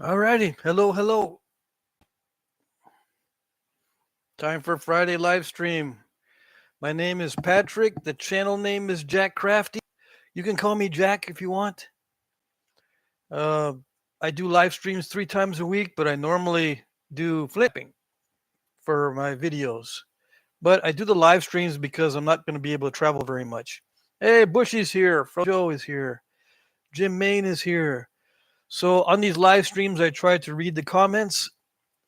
Alrighty. Hello, hello. Time for Friday live stream. My name is Patrick. The channel name is Jack Crafty. You can call me Jack if you want. Uh, I do live streams 3 times a week, but I normally do flipping for my videos. But I do the live streams because I'm not going to be able to travel very much. Hey, Bushy's here. Joe is here. Jim Main is here. So on these live streams, I try to read the comments,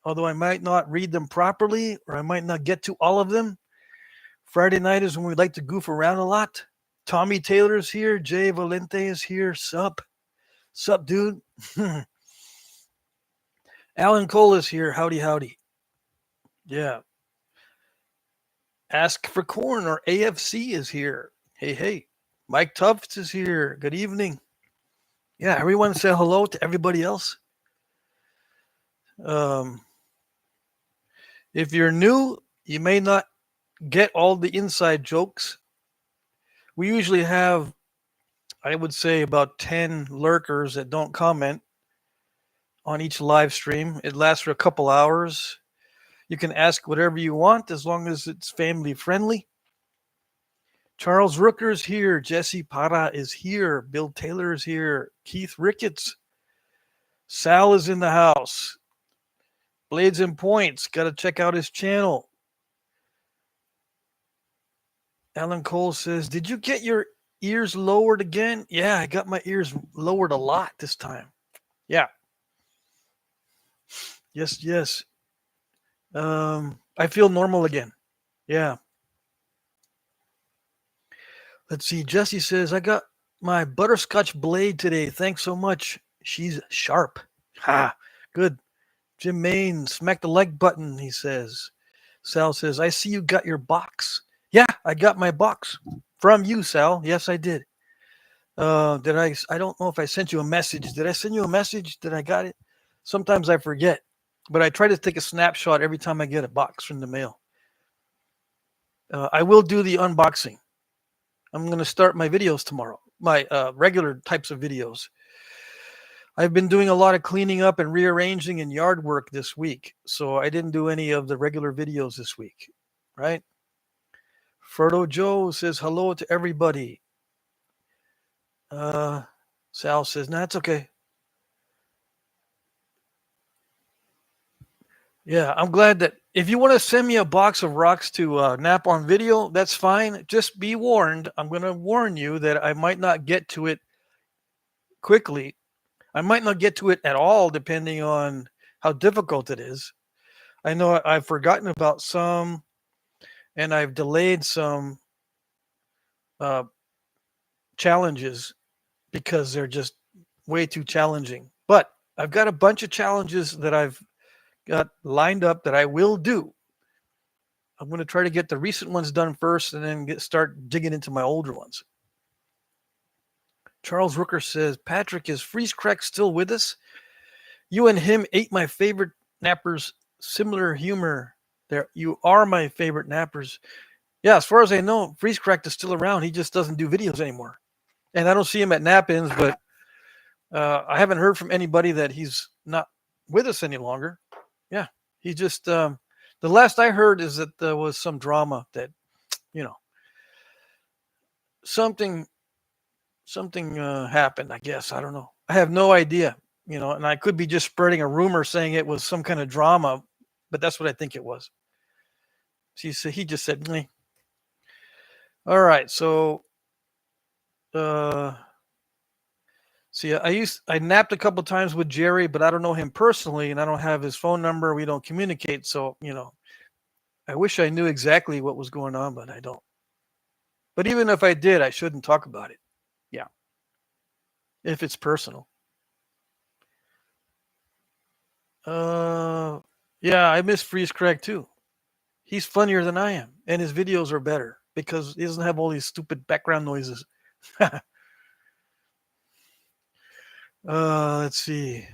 although I might not read them properly or I might not get to all of them. Friday night is when we like to goof around a lot. Tommy Taylor's here. Jay Valente is here. Sup? Sup, dude? Alan Cole is here. Howdy, howdy. Yeah. Ask for Corn or AFC is here. Hey, hey. Mike Tufts is here. Good evening. Yeah, everyone say hello to everybody else. Um, if you're new, you may not get all the inside jokes. We usually have, I would say, about 10 lurkers that don't comment on each live stream. It lasts for a couple hours. You can ask whatever you want as long as it's family friendly. Charles Rooker's here. Jesse Para is here. Bill Taylor is here. Keith Ricketts. Sal is in the house. Blades and Points. Got to check out his channel. Alan Cole says, did you get your ears lowered again? Yeah, I got my ears lowered a lot this time. Yeah. Yes, yes. I feel normal again. Yeah. Let's see. Jesse says, I got my butterscotch blade today. Thanks so much. She's sharp. Ha. Good. Jim Main, smack the like button, he says. Sal says, I see you got your box. Yeah, I got my box from you, Sal. Yes, I did. Did I don't know if I sent you a message. Did I send you a message that I got it? Sometimes I forget, but I try to take a snapshot every time I get a box from the mail. I will do the unboxing. I'm going to start my videos tomorrow, my regular types of videos. I've been doing a lot of cleaning up and rearranging and yard work this week, so I didn't do any of the regular videos this week, right? Frodo Joe says hello to everybody. Sal says, nah, it's okay. Yeah, I'm glad that if you want to send me a box of rocks to nap on video, that's fine. Just be warned. I'm going to warn you that I might not get to it quickly. I might not get to it at all, depending on how difficult it is. I know I've forgotten about some, and I've delayed some uh, challenges because they're just way too challenging. But I've got a bunch of challenges that I've got lined up that I will do. I'm going to try to get the recent ones done first and then start digging into my older ones. Charles Rooker says, Patrick, is Freeze Crack still with us? You and him ate my favorite nappers. Similar humor there. You are my favorite nappers. Yeah, as far as I know, Freeze Crack is still around. He just doesn't do videos anymore. And I don't see him at nap-ins, but I haven't heard from anybody that he's not with us any longer. Yeah, he just, the last I heard is that there was some drama that, you know, something happened, I guess. I don't know. I have no idea, and I could be just spreading a rumor saying it was some kind of drama, but that's what I think it was. He just said, meh. All right. So, see, I napped a couple times with Jerry, but I don't know him personally and I don't have his phone number. We don't communicate. So, I wish I knew exactly what was going on, but I don't. But even if I did, I shouldn't talk about it. Yeah. If it's personal. Yeah, I miss Freeze Craig too. He's funnier than I am, and his videos are better because he doesn't have all these stupid background noises. Let's see.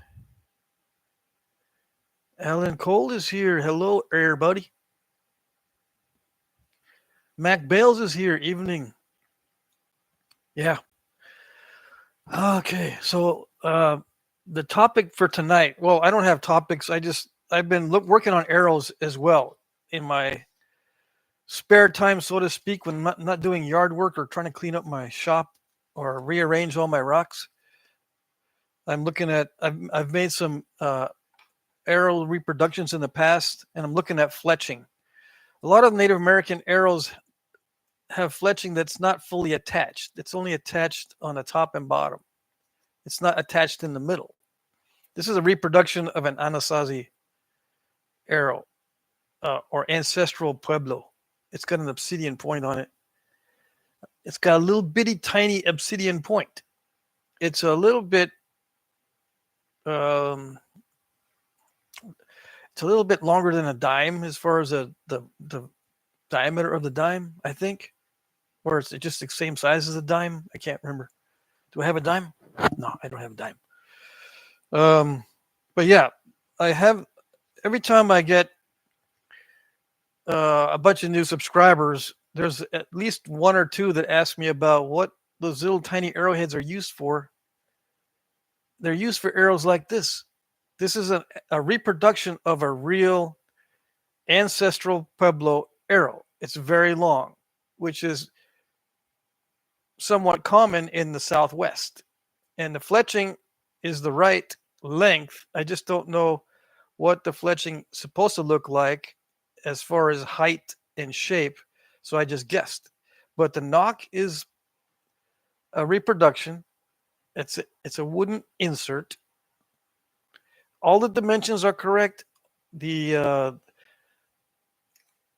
Alan Cole is here. Hello, everybody. Mac Bales is here. Evening. Yeah. Okay, so the topic for tonight. Well, I don't have topics. I've been working on arrows as well in my spare time, so to speak, when I'm not doing yard work or trying to clean up my shop or rearrange all my rocks. I'm looking at. I've made some arrow reproductions in the past, and I'm looking at fletching. A lot of Native American arrows have fletching that's not fully attached. It's only attached on the top and bottom. It's not attached in the middle. This is a reproduction of an Anasazi arrow or ancestral pueblo. It's got an obsidian point on it. It's got a little bitty tiny obsidian point. It's a little bit um, it's a little bit longer than a dime as far as the diameter of the dime, I think. Or is it just the same size as a dime? I can't remember. Do I have a dime? No, I don't have a dime. But yeah, I have every time I get a bunch of new subscribers, there's at least one or two that ask me about what those little tiny arrowheads are used for. They're used for arrows like this. This is a reproduction of a real ancestral Pueblo arrow. It's very long, which is somewhat common in the Southwest. And the fletching is the right length. I just don't know what the fletching is supposed to look like as far as height and shape. So I just guessed. But the knock is a reproduction. It's a wooden insert. All the dimensions are correct. The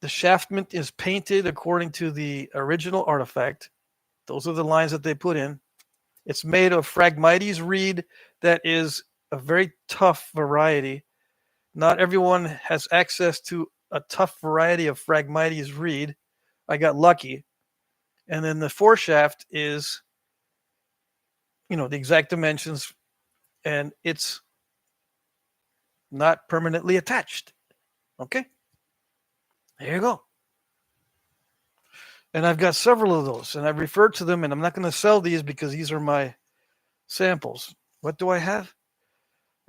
shaftment is painted according to the original artifact. Those are the lines that they put in. It's made of Phragmites reed that is a very tough variety. Not everyone has access to a tough variety of Phragmites reed. I got lucky. And then the foreshaft is, the exact dimensions, and it's not permanently attached. Okay? There you go. And I've got several of those, and I've referred to them, and I'm not going to sell these because these are my samples. What do I have?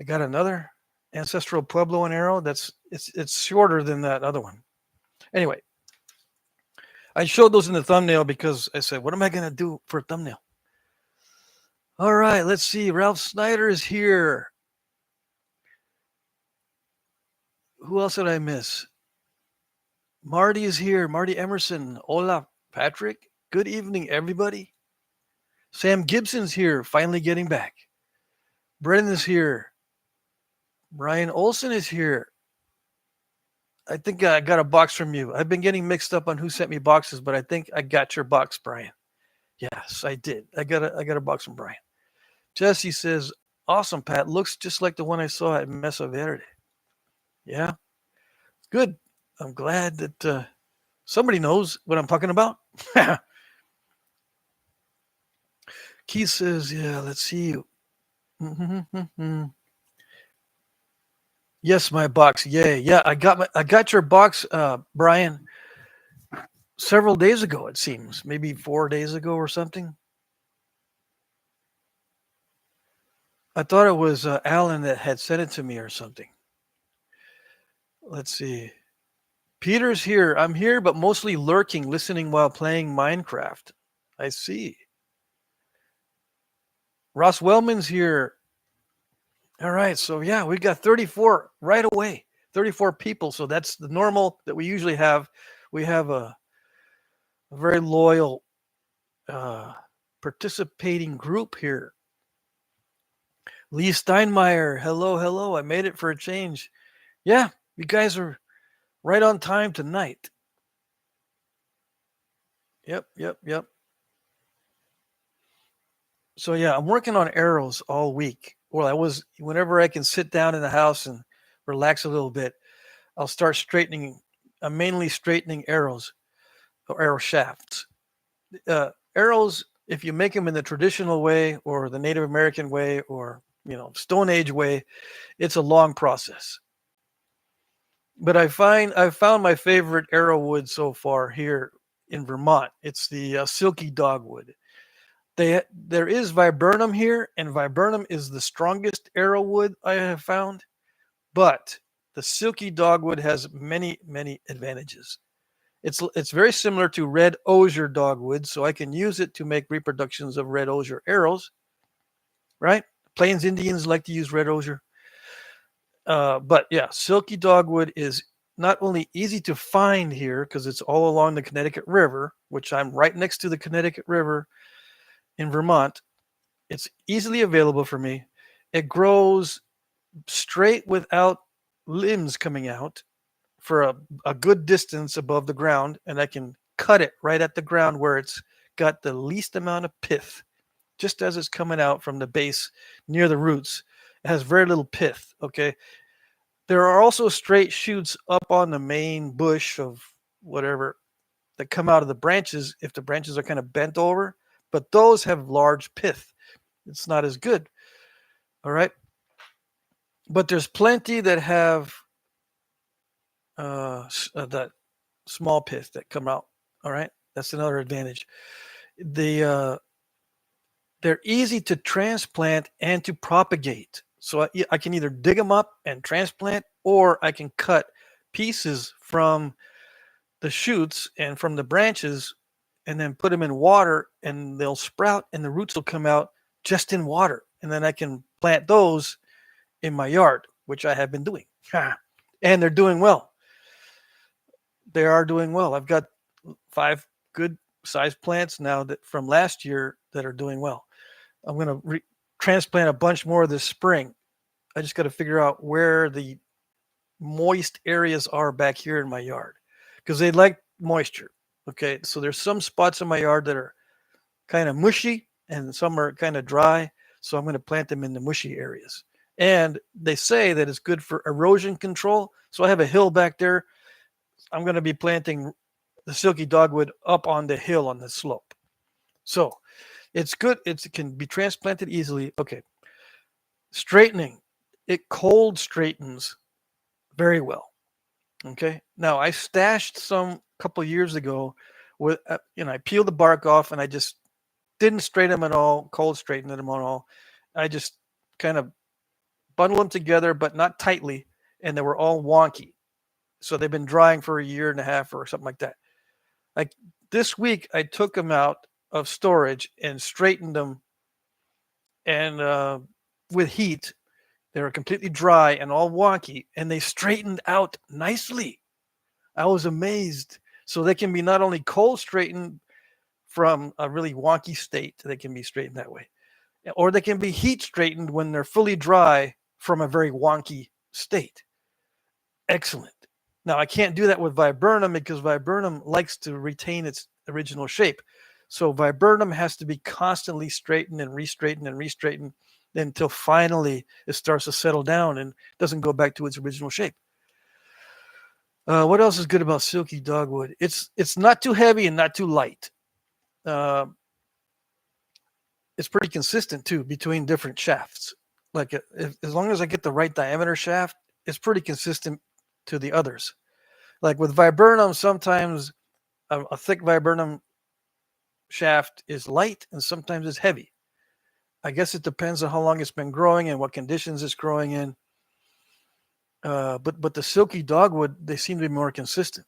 I got another ancestral Puebloan arrow. It's shorter than that other one. Anyway, I showed those in the thumbnail because I said, what am I going to do for a thumbnail? All right, let's see. Ralph Snyder is here. Who else did I miss? Marty is here. Marty Emerson. Hola, Patrick. Good evening, everybody. Sam Gibson's here, finally getting back. Brendan is here. Brian Olson is here. I think I got a box from you. I've been getting mixed up on who sent me boxes, but I think I got your box, Brian. Yes, I did. I got a box from Brian. Jesse says, awesome, Pat. Looks just like the one I saw at Mesa Verde. Yeah, good. I'm glad that somebody knows what I'm talking about. Keith says, yeah, let's see. Yes, my box. Yay. Yeah, I got your box, Brian, several days ago, it seems. Maybe 4 days ago or something. I thought it was Alan that had sent it to me or something. Let's see. Peter's here. I'm here, but mostly lurking, listening while playing Minecraft. I see. Ross Wellman's here. All right. So, yeah, we got 34 right away. 34 people. So that's the normal that we usually have. We have a very loyal participating group here. Lee Steinmeier. Hello, hello. I made it for a change. Yeah, you guys are right on time tonight. Yep. So yeah, I'm working on arrows all week. Well, whenever I can sit down in the house and relax a little bit, I'll start straightening. I'm mainly straightening arrows or arrow shafts. Arrows, if you make them in the traditional way or the Native American way or Stone Age way, it's a long process. But I've found my favorite arrow wood so far here in Vermont. It's the Silky dogwood. There is viburnum here, and viburnum is the strongest arrow wood I have found. But the silky dogwood has many, many advantages. It's very similar to red osier dogwood, so I can use it to make reproductions of red osier arrows. Right? Plains Indians like to use red osier. But yeah, silky dogwood is not only easy to find here because it's all along the Connecticut River, which I'm right next to the Connecticut River in Vermont. It's easily available for me. It grows straight without limbs coming out for a good distance above the ground, and I can cut it right at the ground where it's got the least amount of pith, just as it's coming out from the base near the roots. It has very little pith. Okay. There are also straight shoots up on the main bush of whatever that come out of the branches if the branches are kind of bent over, but those have large pith. It's not as good. All right. But there's plenty that have that small pith that come out. All right. That's another advantage. They're easy to transplant and to propagate. So I can either dig them up and transplant, or I can cut pieces from the shoots and from the branches and then put them in water, and they'll sprout and the roots will come out just in water. And then I can plant those in my yard, which I have been doing. And they're doing well. They are doing well. I've got 5 good sized plants now that from last year that are doing well. I'm going to transplant a bunch more this spring. I just got to figure out where the moist areas are back here in my yard because they like moisture. Okay. So there's some spots in my yard that are kind of mushy and some are kind of dry. So I'm going to plant them in the mushy areas. And they say that it's good for erosion control. So I have a hill back there. I'm going to be planting the silky dogwood up on the hill on the slope. So it's good. It can be transplanted easily. Okay. Straightening. It cold straightens very well. Okay. Now I stashed some a couple of years ago with, I peeled the bark off and I just didn't straighten them at all, cold straighten them at all. I just kind of bundled them together, but not tightly. And they were all wonky. So they've been drying for a year and a half or something like that. Like this week, I took them out of storage and straightened them. And with heat, they were completely dry and all wonky, and they straightened out nicely. I was amazed. So they can be not only cold straightened from a really wonky state, they can be straightened that way, or they can be heat straightened when they're fully dry from a very wonky state. Excellent. Now, I can't do that with viburnum because viburnum likes to retain its original shape. So viburnum has to be constantly straightened and restraightened until finally it starts to settle down and doesn't go back to its original shape. What else is good about silky dogwood? It's not too heavy and not too light. It's pretty consistent too between different shafts. Like as long as I get the right diameter shaft, it's pretty consistent to the others. Like with viburnum, sometimes a thick viburnum shaft is light and sometimes it's heavy. I guess it depends on how long it's been growing and what conditions it's growing in. But the silky dogwood, they seem to be more consistent.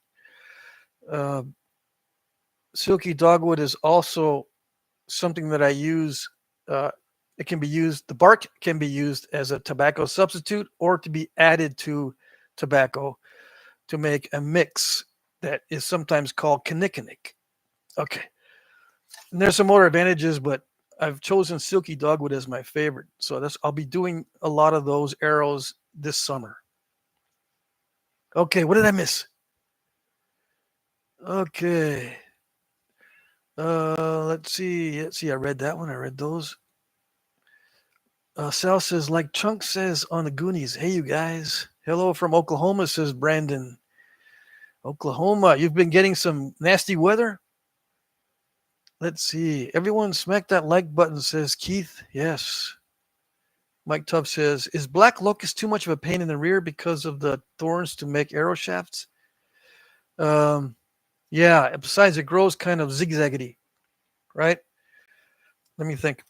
Silky dogwood is also something that I use. It can be used, the bark can be used as a tobacco substitute or to be added to tobacco to make a mix that is sometimes called kinnikinnick. Okay. And there's some more advantages, but I've chosen silky dogwood as my favorite. So I'll be doing a lot of those arrows this summer. Okay, what did I miss? Okay. Let's see. I read that one. I read those. Sal says, like Chunk says on the Goonies, hey, you guys. Hello from Oklahoma, says Brandon. Oklahoma, you've been getting some nasty weather? Let's see. Everyone smack that like button, says Keith. Yes. Mike Tubb says, is black locust too much of a pain in the rear because of the thorns to make arrow shafts? Yeah. Besides, it grows kind of zigzaggedy, right? Let me think.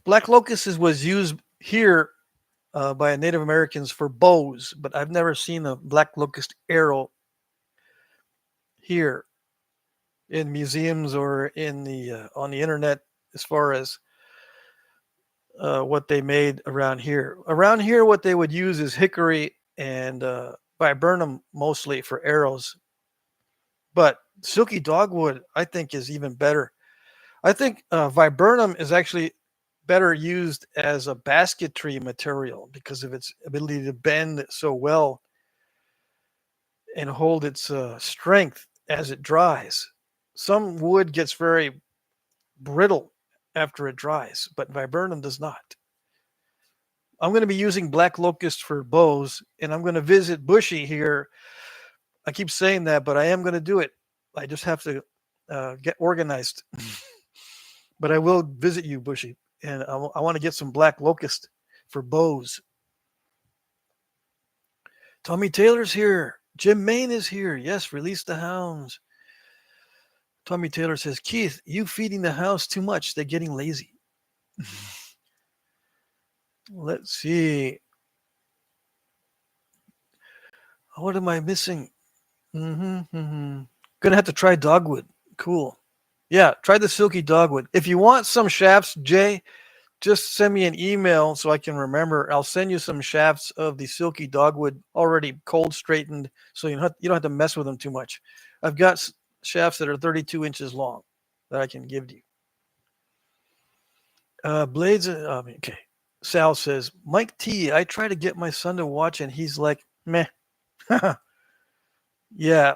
Black locust was used here by Native Americans for bows, but I've never seen a black locust arrow here in museums or in the on the internet as far as what they made around here. Around here, what they would use is hickory and viburnum mostly for arrows. But silky dogwood, I think, is even better. I think viburnum is actually better used as a basketry material because of its ability to bend so well and hold its strength as it dries. Some wood gets very brittle after it dries, but viburnum does not. I'm going to be using black locust for bows, and I'm going to visit Bushy here. I keep saying that, but I am going to do it. I just have to get organized. But I will visit you, Bushy, and I want to get some black locust for bows. Tommy Taylor's here. Jim Main is here. Yes, release the hounds. Tommy Taylor says, Keith, you feeding the hounds too much. They're getting lazy. Let's see. What am I missing? Gonna have to try dogwood. Cool. Yeah, try the silky dogwood. If you want some shafts, Jay, just send me an email so I can remember. I'll send you some shafts of the silky dogwood already cold straightened, so you don't have to mess with them too much. I've got shafts that are 32 inches long that I can give to you. Blades. Okay. Sal says, Mike T, I try to get my son to watch and he's like, meh. Yeah.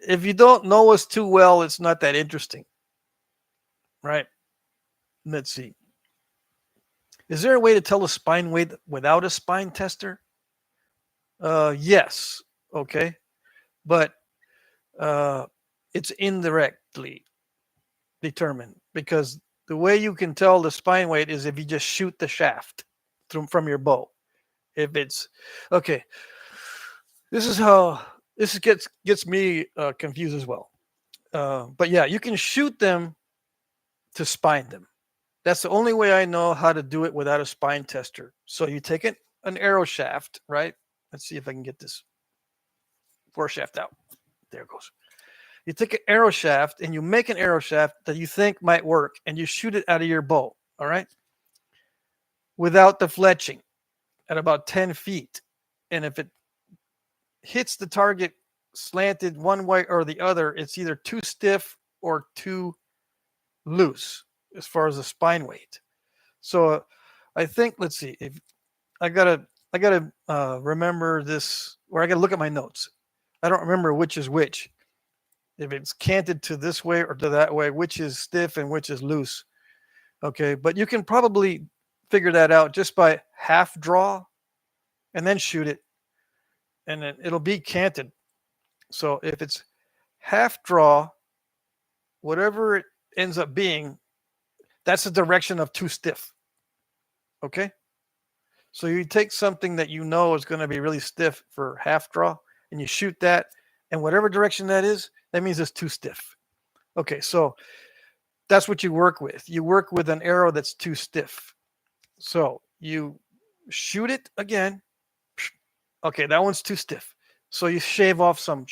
If you don't know us too well, it's not that interesting. Right? Let's see. Is there a way to tell the spine weight without a spine tester? Yes. Okay. But it's indirectly determined because the way you can tell the spine weight is if you just shoot the shaft from your bow. If it's okay, this is how this gets me confused as well. But yeah, you can shoot them to spine them. That's the only way I know how to do it without a spine tester. So you take an arrow shaft, right? Let's see if I can get this fore shaft out. There it goes. You take an arrow shaft and you make an arrow shaft that you think might work and you shoot it out of your bow, all right? Without the fletching at about 10 feet. And if it hits the target slanted one way or the other, it's either too stiff or too loose as far as the spine weight. So I think, let's see, if I gotta remember this, or I gotta look at my notes. I don't remember which is which. If it's canted to this way or to that way, which is stiff and which is loose. Okay, but you can probably figure that out just by half draw and then shoot it, and then it'll be canted. So if it's half draw, whatever it ends up being, that's the direction of too stiff. Okay? So you take something that you know is going to be really stiff for half draw, and you shoot that, and whatever direction that is, that means it's too stiff. Okay, so that's what you work with. You work with an arrow that's too stiff. So you shoot it again. Okay, that one's too stiff. So you shave off some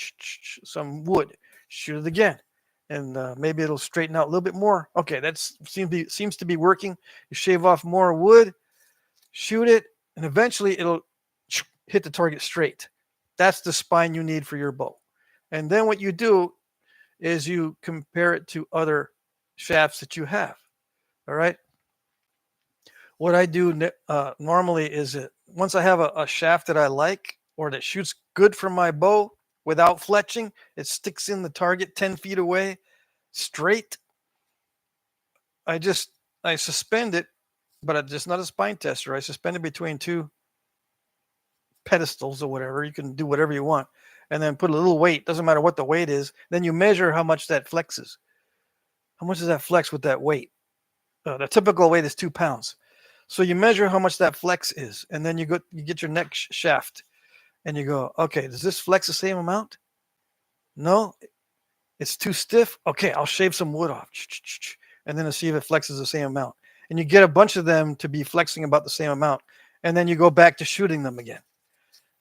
wood, shoot it again, and maybe it'll straighten out a little bit more. Okay, that seems to be working. You shave off more wood, shoot it, and eventually it'll hit the target straight. That's the spine you need for your bow. And then what you do is you compare it to other shafts that you have. All right. What I do normally is once I have a shaft that I like or that shoots good from my bow without fletching, it sticks in the target 10 feet away straight. I suspend it, but it's just not a spine tester. I suspend it between two pedestals or whatever. You can do whatever you want. And then put a little weight. Doesn't matter what the weight is. Then you measure how much that flexes. How much does that flex with that weight? The typical weight is 2 pounds. So you measure how much that flex is, and then you get your next shaft, and you go, okay, does this flex the same amount? No. It's too stiff. Okay, I'll shave some wood off. And then I'll see if it flexes the same amount. And you get a bunch of them to be flexing about the same amount. And then you go back to shooting them again.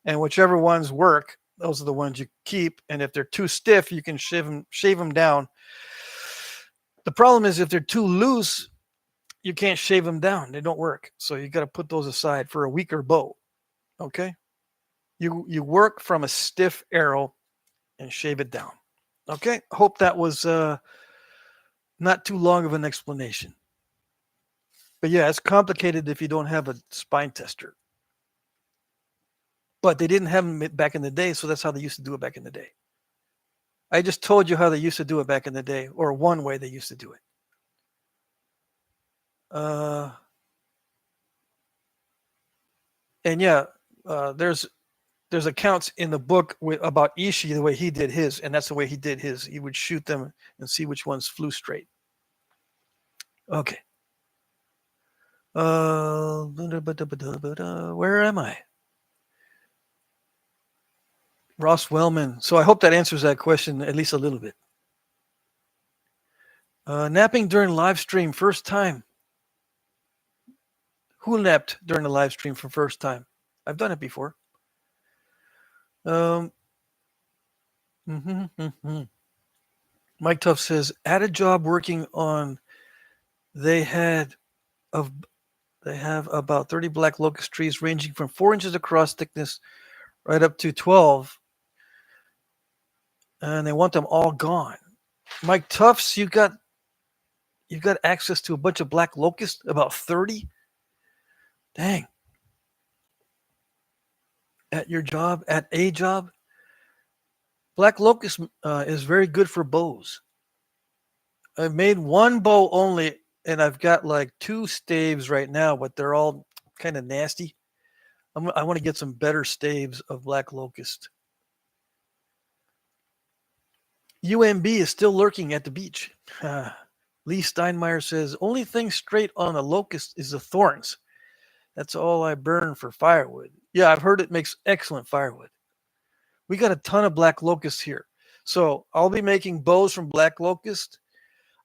And whichever ones work, those are the ones you keep. And if they're too stiff, you can shave them down. The problem is if they're too loose, you can't shave them down. They don't work. So you got to put those aside for a weaker bow. Okay? You work from a stiff arrow and shave it down. Okay? Hope that was not too long of an explanation. But yeah, it's complicated if you don't have a spine tester. But they didn't have them back in the day, so that's how they used to do it back in the day. I just told you how they used to do it back in the day, or one way they used to do it. And yeah, there's accounts in the book about Ishii, the way he did his, and that's the way he did his. He would shoot them and see which ones flew straight. Okay. Where am I? Ross Wellman. So I hope that answers that question at least a little bit. Napping during live stream, first time. Who napped during the live stream for first time? I've done it before. Mike Tuff says, at a job working on, they have about 30 black locust trees ranging from 4 inches across thickness right up to 12. And they want them all gone. Mike Tufts, you've got access to a bunch of black locusts, about 30? Dang. At your job, at a job? Black locust is very good for bows. I've made one bow only, and I've got like 2 staves right now, but they're all kind of nasty. I want to get some better staves of black locust. UMB is still lurking at the beach. Lee Steinmeier says, only thing straight on a locust is the thorns. That's all I burn for firewood. Yeah, I've heard it makes excellent firewood. We got a ton of black locust here. So I'll be making bows from black locust.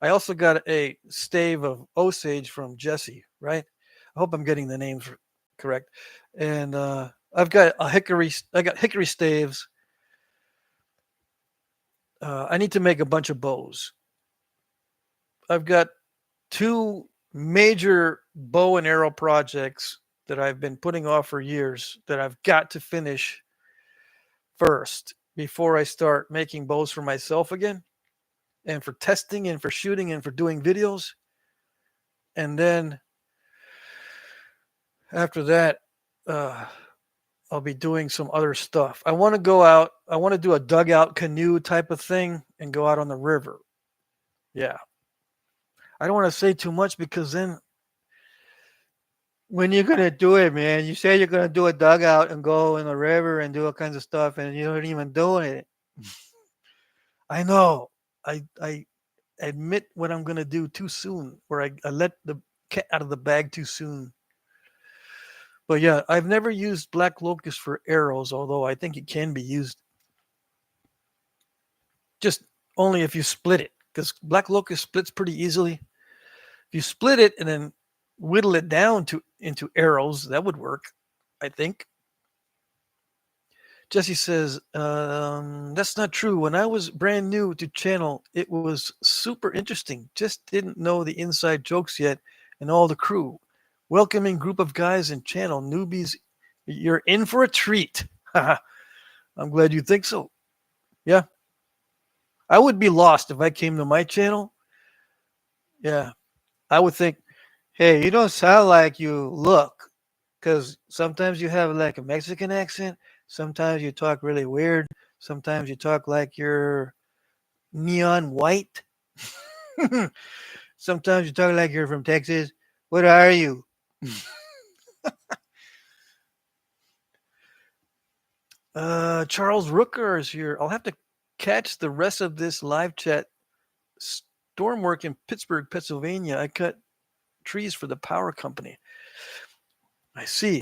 I also got a stave of Osage from Jesse, right? I hope I'm getting the names correct. And I've got hickory staves. I need to make a bunch of bows. I've got 2 major bow and arrow projects that I've been putting off for years that I've got to finish first before I start making bows for myself again, and for testing and for shooting and for doing videos. And then after that, I'll be doing some other stuff. I want to go out. I want to do a dugout canoe type of thing and go out on the river. Yeah. I don't want to say too much because then when you're going to do it, man, you say you're going to do a dugout and go in the river and do all kinds of stuff and you don't even do it. I know. I admit what I'm going to do too soon, where I let the cat out of the bag too soon. But yeah, I've never used black locust for arrows, although I think it can be used. Just only if you split it, because black locust splits pretty easily. If you split it and then whittle it down into arrows, that would work, I think. Jesse says, that's not true. When I was brand new to channel, it was super interesting. Just didn't know the inside jokes yet and all the crew. Welcoming group of guys and channel newbies. You're in for a treat. I'm glad you think so. Yeah. I would be lost if I came to my channel. Yeah. I would think, hey, you don't sound like you look. Because sometimes you have like a Mexican accent. Sometimes you talk really weird. Sometimes you talk like you're neon white. Sometimes you talk like you're from Texas. What are you? Charles Rooker is here. I'll have to catch the rest of this live chat. Storm work in Pittsburgh, Pennsylvania. I cut trees for the power company. I see.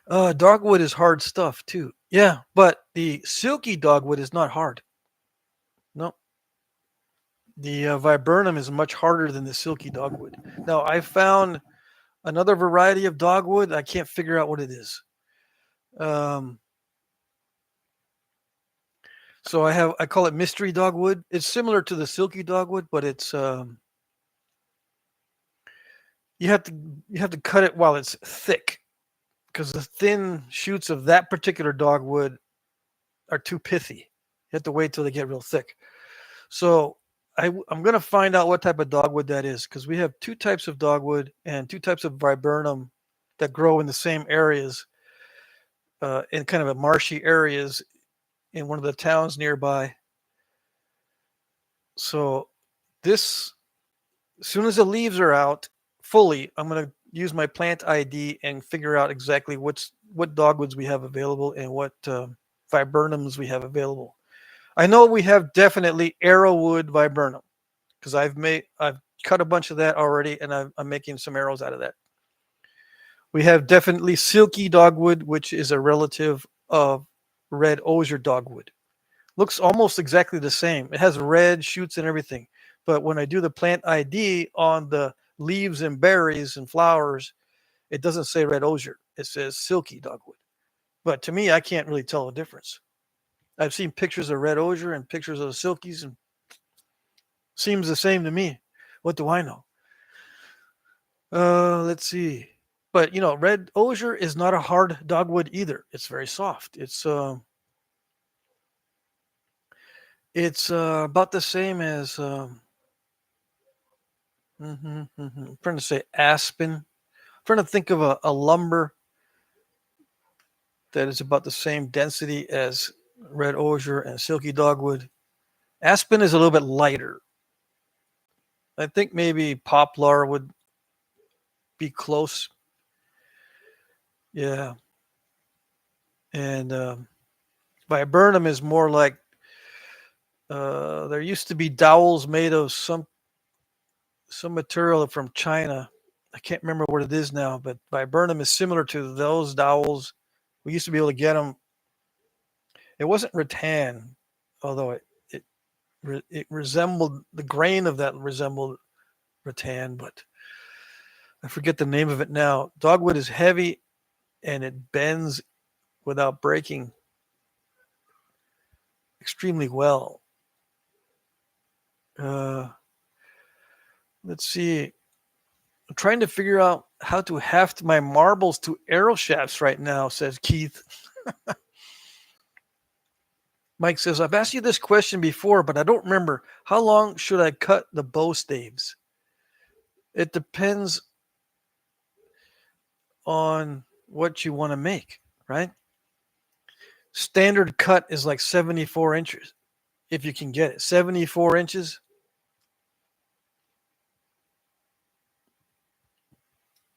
Dogwood is hard stuff too. Yeah, but the silky dogwood is not hard. No, the viburnum is much harder than the silky dogwood. Now, I found another variety of dogwood. I can't figure out what it is. Um, so I call it mystery dogwood. It's similar to the silky dogwood, but it's you have to you have to cut it while it's thick because the thin shoots of that particular dogwood are too pithy. You have to wait till they get real thick. So I'm going to find out what type of dogwood that is because we have two types of dogwood and two types of viburnum that grow in the same areas, in kind of a marshy areas in one of the towns nearby. So this, as soon as the leaves are out fully, I'm going to use my plant ID and figure out exactly what dogwoods we have available and what viburnums we have available. I know we have definitely arrowwood viburnum because I've cut a bunch of that already, and I'm making some arrows out of that. We have definitely silky dogwood, which is a relative of red osier dogwood. Looks almost exactly the same. It has red shoots and everything, but when I do the plant ID on the leaves and berries and flowers, it doesn't say red osier. It says silky dogwood. But to me, I can't really tell the difference. I've seen pictures of red osier and pictures of silkies, and seems the same to me. What do I know? Let's see. But red osier is not a hard dogwood either. It's very soft. It's about the same as I'm trying to say aspen. I'm trying to think of a lumber that is about the same density as red osier and silky dogwood. Aspen is a little bit lighter. I think maybe poplar would be close. Yeah, and viburnum is more like there used to be dowels made of some material from China. I can't remember what it is now, but viburnum is similar to those dowels. We used to be able to get them. It wasn't rattan, although it resembled the grain of that resembled rattan, but I forget the name of it now. Dogwood is heavy and it bends without breaking extremely well. Uh, let's see. I'm trying to figure out how to heft my marbles to arrow shafts right now, says Keith. Mike says, I've asked you this question before, but I don't remember. How long should I cut the bow staves? It depends on what you want to make, right? Standard cut is like 74 inches, if you can get it. 74 inches.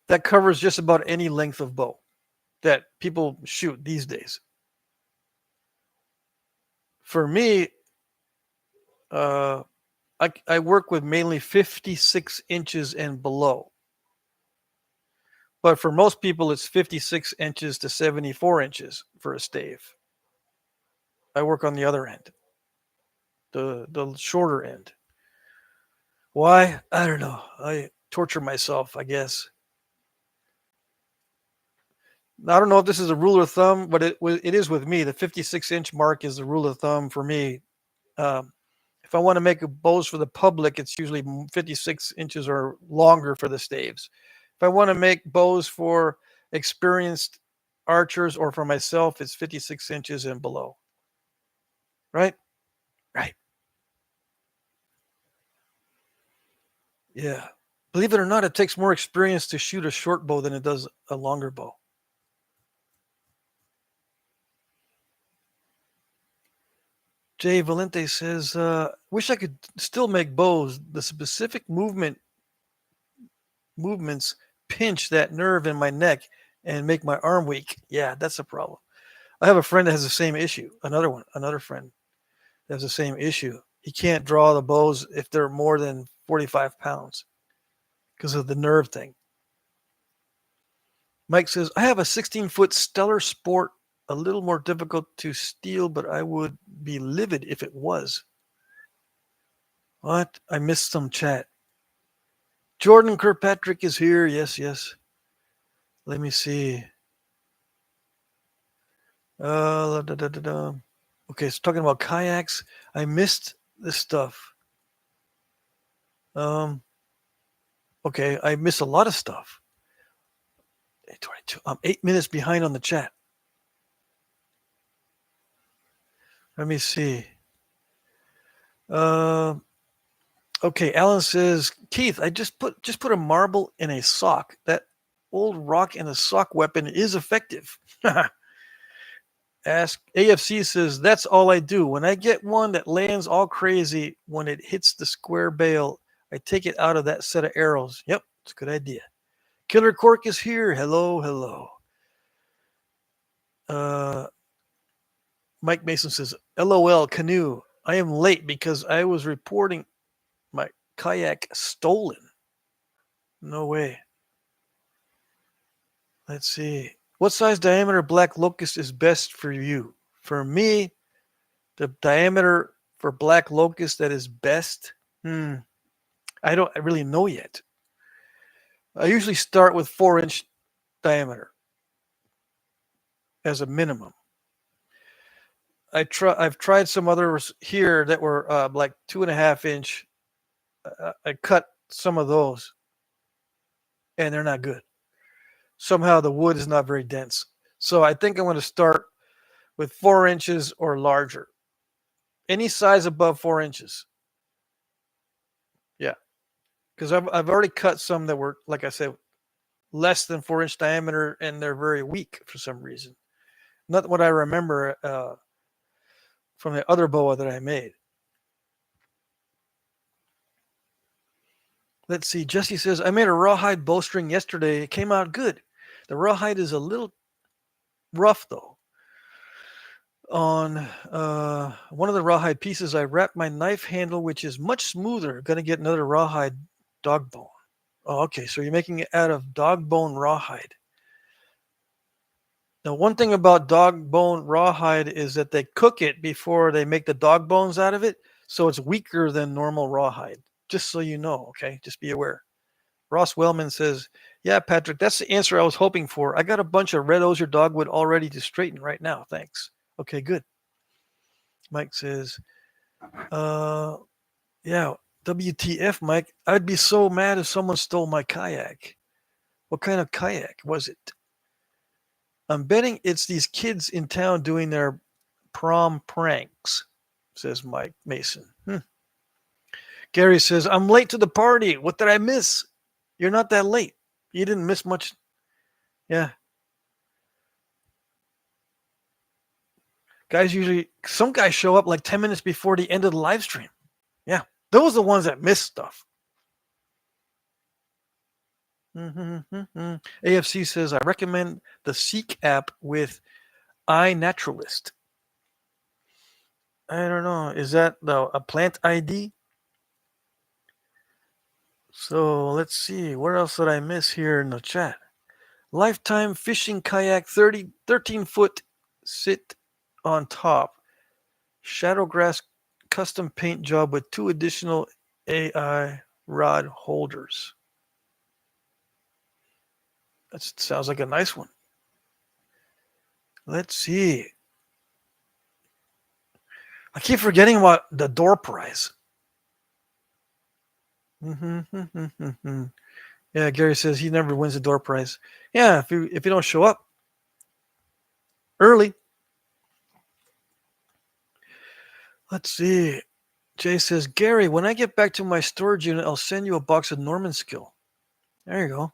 That covers just about any length of bow that people shoot these days. For me, I work with mainly 56 inches and below. But for most people, it's 56 inches to 74 inches for a stave. I work on the other end, the shorter end. Why? I don't know. I torture myself, I guess. I don't know if this is a rule of thumb, but it is with me. The 56-inch mark is the rule of thumb for me. If I want to make bows for the public, it's usually 56 inches or longer for the staves. If I want to make bows for experienced archers or for myself, it's 56 inches and below. Right? Right. Yeah. Believe it or not, it takes more experience to shoot a short bow than it does a longer bow. Jay Valente says, wish I could still make bows. The specific movements pinch that nerve in my neck and make my arm weak. Yeah, that's a problem. I have a friend that has the same issue. Another friend that has the same issue. He can't draw the bows if they're more than 45 pounds because of the nerve thing. Mike says, I have a 16-foot Stellar Sport, a little more difficult to steal, but I would be livid if it was. What? I missed some chat. Jordan Kirkpatrick is here. Yes, yes. Let me see. Da, da, da, da. Okay, so talking about kayaks. I missed this stuff. Okay, I missed a lot of stuff. 8:22. I'm 8 minutes behind on the chat. Let me see. Okay, Alan says, Keith, I just put a marble in a sock. That old rock in a sock weapon is effective. Ask AFC says, that's all I do. When I get one that lands all crazy when it hits the square bale, I take it out of that set of arrows. Yep, it's a good idea. Killer Cork is here. Hello, hello. Mike Mason says, LOL, canoe. I am late because I was reporting my kayak stolen. No way. Let's see. What size diameter black locust is best for you? For me, the diameter for black locust that is best, I don't really know yet. I usually start with 4-inch diameter as a minimum. I've tried some others here that were like 2.5-inch. I cut some of those, and they're not good. Somehow the wood is not very dense. So I think I'm going to start with 4 inches or larger. Any size above 4 inches. Yeah, because I've already cut some that were, like I said, less than 4-inch diameter, and they're very weak for some reason. Not what I remember from the other boa that I made. Let's see. Jesse says, I made a rawhide bowstring yesterday. It came out good. The rawhide is a little rough, though. On one of the rawhide pieces, I wrapped my knife handle, which is much smoother. Going to get another rawhide dog bone. Oh, okay. So you're making it out of dog bone rawhide. Now, one thing about dog bone rawhide is that they cook it before they make the dog bones out of it. So it's weaker than normal rawhide. Just so you know, okay? Just be aware. Ross Wellman says, yeah, Patrick, that's the answer I was hoping for. I got a bunch of red osier dogwood all ready to straighten right now. Thanks. Okay, good. Mike says, yeah, WTF, Mike. I'd be so mad if someone stole my kayak. What kind of kayak was it? I'm betting it's these kids in town doing their prom pranks, says Mike Mason. Gary says, I'm late to the party. What did I miss? You're not that late. You didn't miss much. Yeah. Some guys show up like 10 minutes before the end of the live stream. Yeah. Those are the ones that miss stuff. AFC says, I recommend the Seek app with iNaturalist. I don't know. Is that a plant ID? So let's see. What else did I miss here in the chat? Lifetime fishing kayak 13-foot sit on top. Shadowgrass custom paint job with 2 additional AI rod holders. That sounds like a nice one. Let's see. I keep forgetting about the door prize. Yeah, Gary says he never wins the door prize. Yeah, if you don't show up early. Let's see. Jay says, Gary, when I get back to my storage unit, I'll send you a box of Norman Skill. There you go.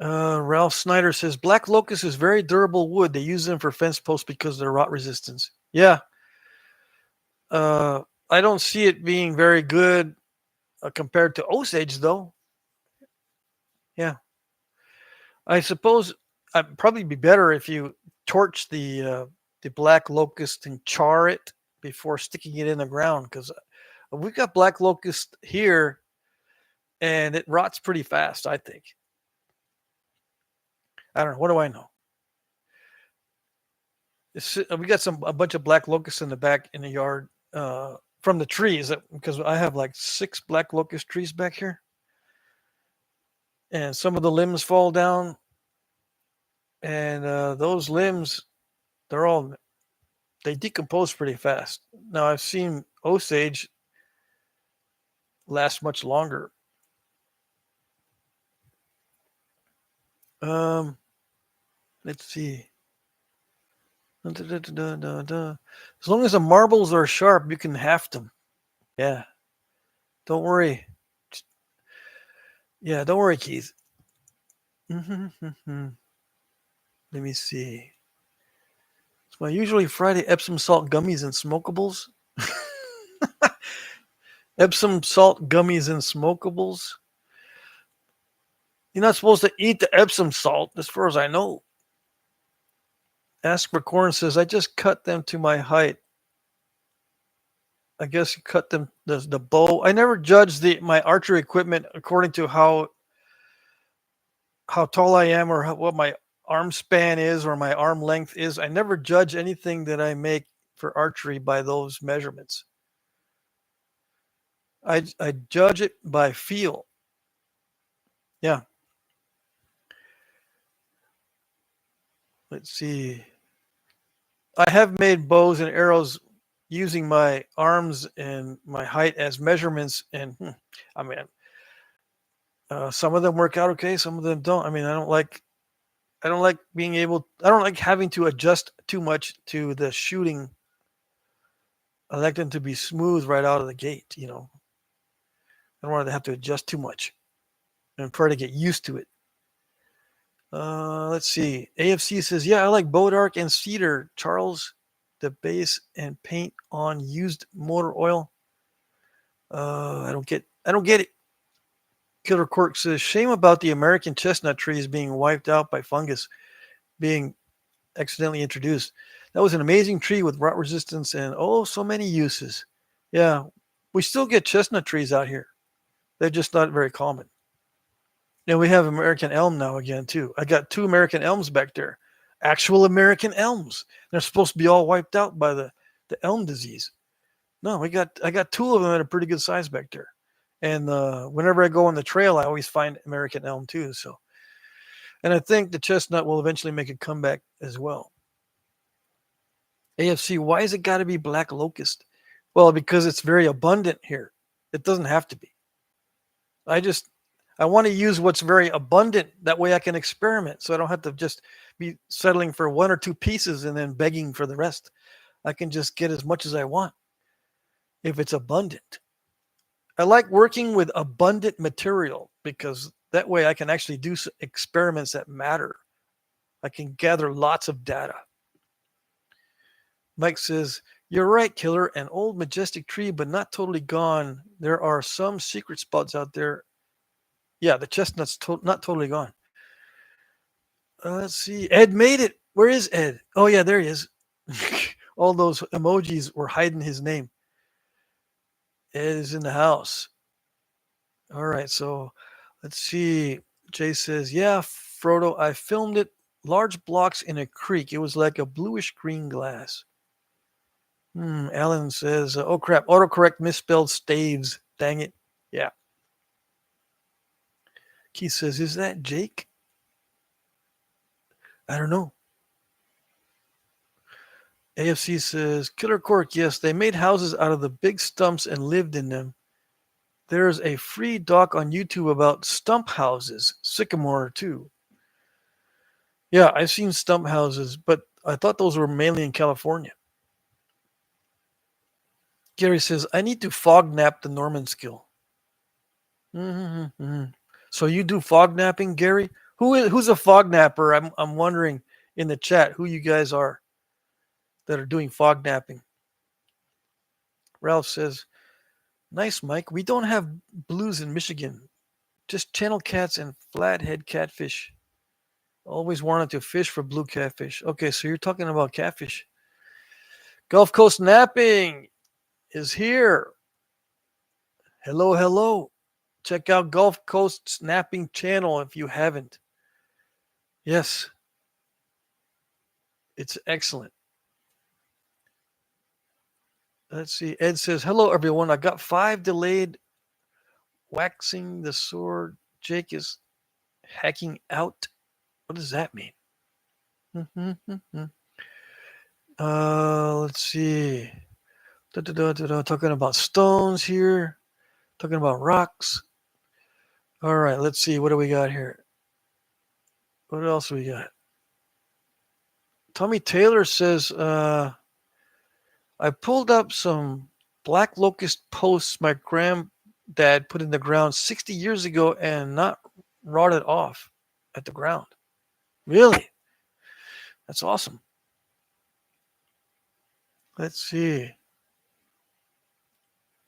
Ralph Snyder says, black locust is very durable wood. They use them for fence posts because of their rot resistance. Yeah. I don't see it being very good compared to Osage, though. Yeah. I suppose I'd probably be better if you torch the black locust and char it before sticking it in the ground, because we've got black locust here and it rots pretty fast, I think. I don't know. What do I know? We got a bunch of black locusts in the back in the yard from the trees because I have like 6 black locust trees back here, and some of the limbs fall down, and those limbs they decompose pretty fast. Now I've seen Osage last much longer. Let's see. As long as the marbles are sharp, you can haft them. Yeah. Don't worry. Yeah, don't worry, Keith. Let me see. It's my usually Friday Epsom salt gummies and smokables. Epsom salt gummies and smokables. You're not supposed to eat the Epsom salt, as far as I know. Ask for Corn says, I just cut them to my height. I guess you cut them the bow. I never judge my archery equipment according to how tall I am or what my arm span is or my arm length is. I never judge anything that I make for archery by those measurements. I judge it by feel. Yeah. Let's see. I have made bows and arrows using my arms and my height as measurements, and I mean, some of them work out okay, some of them don't. I mean, I don't like having to adjust too much to the shooting. I like them to be smooth right out of the gate, I don't want to have to adjust too much and try to get used to it. Let's see. AFC says, yeah, I like Bodark and Cedar. Charles, the base and paint on used motor oil. I don't get it. Killer Cork says, shame about the American chestnut trees being wiped out by fungus being accidentally introduced. That was an amazing tree with rot resistance and so many uses. Yeah, we still get chestnut trees out here. They're just not very common. And we have American elm now again, too. I got 2 American elms back there. Actual American elms. They're supposed to be all wiped out by the elm disease. No, I got 2 of them at a pretty good size back there. And whenever I go on the trail, I always find American elm, too. So, and I think the chestnut will eventually make a comeback as well. AFC, why has it got to be black locust? Well, because it's very abundant here. It doesn't have to be. I want to use what's very abundant. That way I can experiment. So I don't have to just be settling for 1 or 2 pieces and then begging for the rest. I can just get as much as I want if it's abundant. I like working with abundant material because that way I can actually do experiments that matter. I can gather lots of data. Mike says, you're right, Killer. An old majestic tree, but not totally gone. There are some secret spots out there. Yeah, the chestnut's not totally gone. Let's see. Ed made it. Where is Ed? Oh, yeah, there he is. All those emojis were hiding his name. Ed is in the house. All right, so let's see. Jay says, yeah, Frodo, I filmed it. Large blocks in a creek. It was like a bluish green glass. Alan says, oh, crap. Autocorrect misspelled staves. Dang it. Yeah. Keith says, is that Jake? I don't know. AFC says, Killer Cork, yes, they made houses out of the big stumps and lived in them. There's a free doc on YouTube about stump houses, Sycamore too. Yeah, I've seen stump houses, but I thought those were mainly in California. Gary says, I need to fog nap the Norman skill. So you do fog napping, Gary? Who's a fog napper? I'm wondering in the chat who you guys are that are doing fog napping. Ralph says, nice, Mike. We don't have blues in Michigan. Just channel cats and flathead catfish. Always wanted to fish for blue catfish. Okay, so you're talking about catfish. Gulf Coast Napping is here. Hello. Check out Gulf Coast Napping channel if you haven't. Yes, it's excellent. Let's see. Ed says, "Hello, everyone. I got 5 delayed waxing the sword. Jake is hacking out. What does that mean?" Let's see. Talking about stones here. Talking about rocks. All right. Let's see. What do we got here? What else we got? Tommy Taylor says, "I pulled up some black locust posts my granddad put in the ground 60 years ago and not rotted off at the ground." Really? That's awesome. Let's see.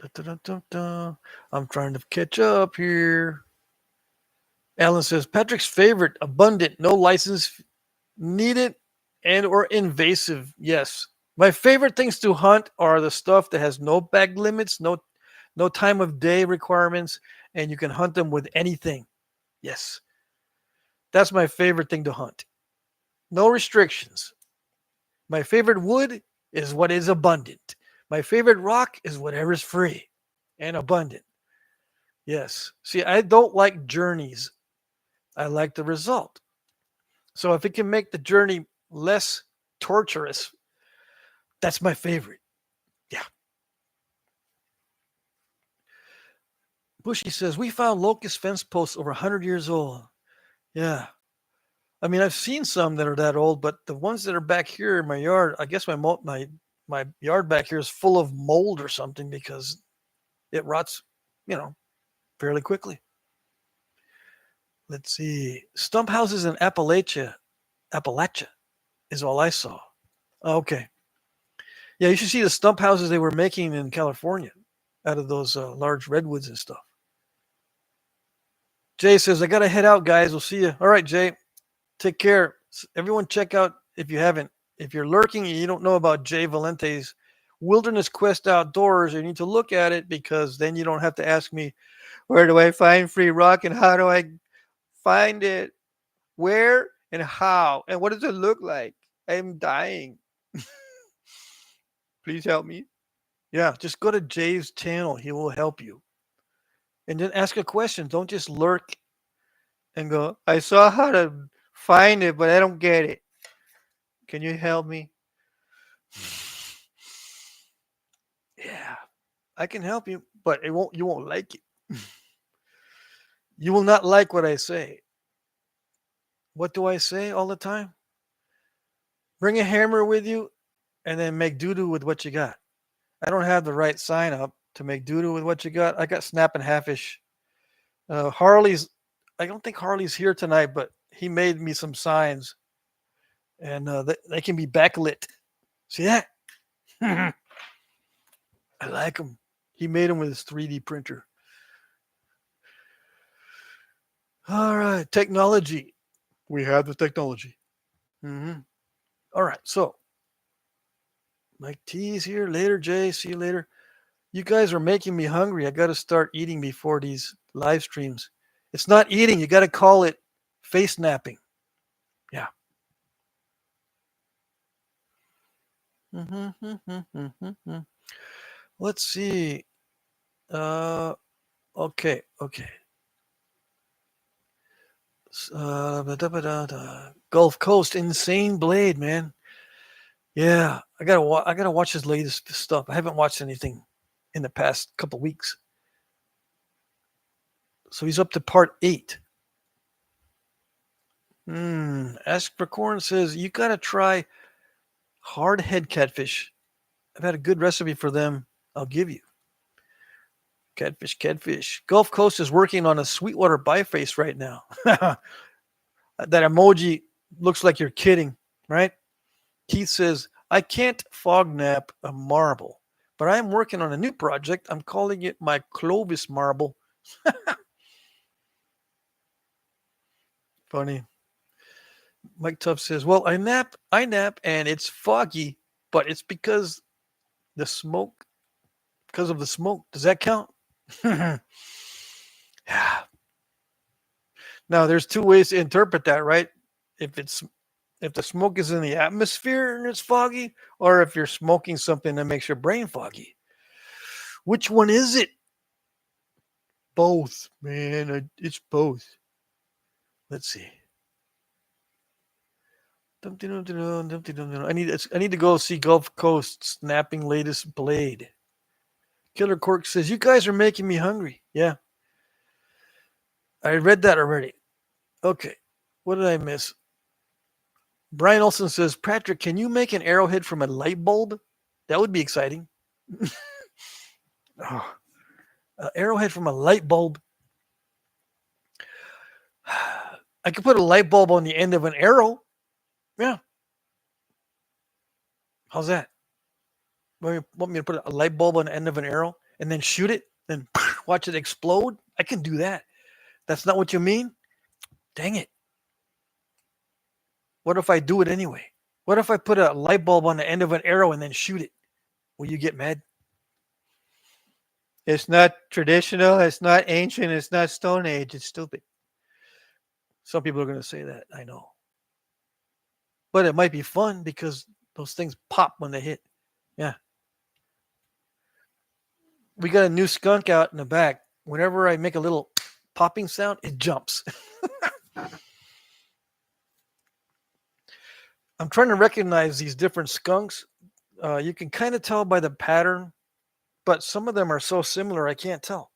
I'm trying to catch up here. Alan says, "Patrick's favorite, abundant, no license needed and or invasive." Yes. My favorite things to hunt are the stuff that has no bag limits, no time of day requirements, and you can hunt them with anything. Yes. That's my favorite thing to hunt. No restrictions. My favorite wood is what is abundant. My favorite rock is whatever is free and abundant. Yes. See, I don't like journeys. I like the result. So if it can make the journey less torturous, that's my favorite. Yeah. Bushy says, "We found locust fence posts over 100 years old." Yeah. I mean, I've seen some that are that old, but the ones that are back here in my yard, I guess my yard back here is full of mold or something because it rots, you know, fairly quickly. Let's see. Stump houses in Appalachia is all I saw. Okay. Yeah, you should see the stump houses they were making in California out of those large redwoods and stuff. Jay says, "I got to head out, guys. We'll see you." All right, Jay. Take care. Everyone, check out if you haven't. If you're lurking and you don't know about Jay Valente's Wilderness Quest Outdoors, you need to look at it because then you don't have to ask me, "Where do I find free rock and how do I find it? Where and how? And what does it look like? I'm dying. Please help me." Yeah, just go to Jay's channel. He will help you. And then ask a question. Don't just lurk and go, "I saw how to find it, but I don't get it. Can you help me?" Yeah, I can help you, but you won't like it. You will not like what I say. What do I say all the time? Bring a hammer with you and then make doo-doo with what you got. I don't have the right sign up to make doo-doo with what you got. I got snap and halfish. Harley's, I don't think Harley's here tonight, but he made me some signs and they can be backlit. See that? I like them. He made them with his 3D printer. All right, technology. We have the technology. Mm-hmm. All right, so Mike T's here. Later, Jay. See you later. You guys are making me hungry. I got to start eating before these live streams. It's not eating. You got to call it face napping. Yeah. Let's see. Uh, okay. Okay. Gulf Coast, insane blade, man. Yeah, I gotta watch his latest stuff. I haven't watched anything in the past couple weeks. So he's up to part 8. Ask for Corn says you gotta try hard head catfish. I've had a good recipe for them. I'll give you catfish. Gulf Coast is working on a Sweetwater biface right now. That emoji looks like you're kidding, right? Keith says, "I can't fog nap a marble, but I'm working on a new project. I'm calling it my Clovis marble." Funny. Mike Tuff says, "Well, I nap, and it's foggy, but it's the smoke, because of the smoke. Does that count?" Yeah. Now, there's 2 ways to interpret that, right? if the smoke is in the atmosphere and it's foggy, or if you're smoking something that makes your brain foggy. Which one is it? Both, man. It's both. Let's see. I need to go see Gulf Coast snapping latest blade. Killer Cork says, "You guys are making me hungry." Yeah, I read that already. Okay, what did I miss? Brian Olson says, "Patrick, can you make an arrowhead from a light bulb? That would be exciting." Oh, an arrowhead from a light bulb. I could put a light bulb on the end of an arrow. Yeah, how's that? Want me to put a light bulb on the end of an arrow and then shoot it, then watch it explode? I can do that. That's not what you mean? Dang it. What if I do it anyway? What if I put a light bulb on the end of an arrow and then shoot it? Will you get mad? It's not traditional. It's not ancient. It's not Stone Age. It's stupid. Some people are going to say that. I know. But it might be fun because those things pop when they hit. Yeah. We got a new skunk out in the back. Whenever I make a little popping sound, it jumps. I'm trying to recognize these different skunks. You can kind of tell by the pattern, but some of them are so similar I can't tell.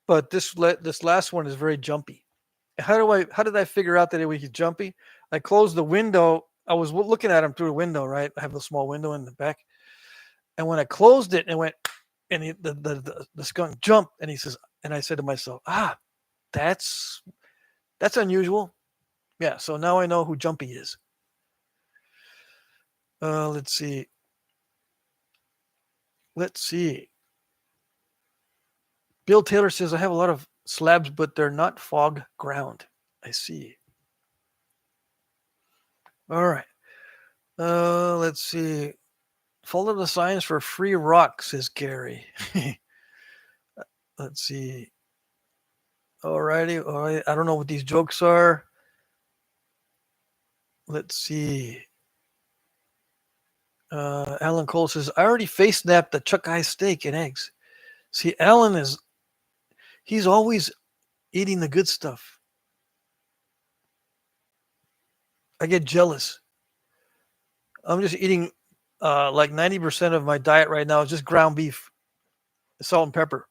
But this last one is very jumpy. How did I figure out that it was jumpy? I closed the window. I was looking at him through the window, right? I have a small window in the back, and when I closed it and went, and the skunk jumped, and he says, and I said to myself, that's unusual. Yeah, so now I know who Jumpy is. Let's see. Bill Taylor says, I have a lot of slabs, but they're not fog ground. I see. All right. Let's see. Follow the signs for free rock, says Gary. Let's see. All righty. All right. I don't know what these jokes are. Let's see. Alan Cole says, I already face snapped the chuck eye steak and eggs. See, Alan he's always eating the good stuff. I get jealous. I'm just eating like 90% of my diet right now is just ground beef, salt and pepper.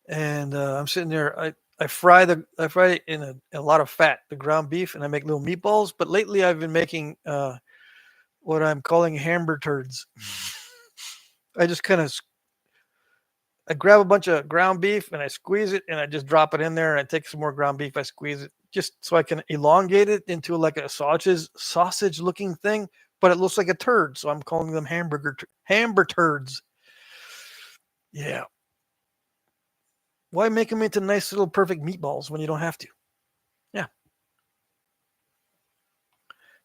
And I'm sitting there. I fry it in a lot of fat, the ground beef, and I make little meatballs. But lately I've been making what I'm calling hamburger turds. I just I grab a bunch of ground beef and I squeeze it and I just drop it in there and I take some more ground beef. I squeeze it just so I can elongate it into like a sausage looking thing, but it looks like a turd. So I'm calling them hamburger turds. Yeah. Why make them into nice little perfect meatballs when you don't have to? Yeah.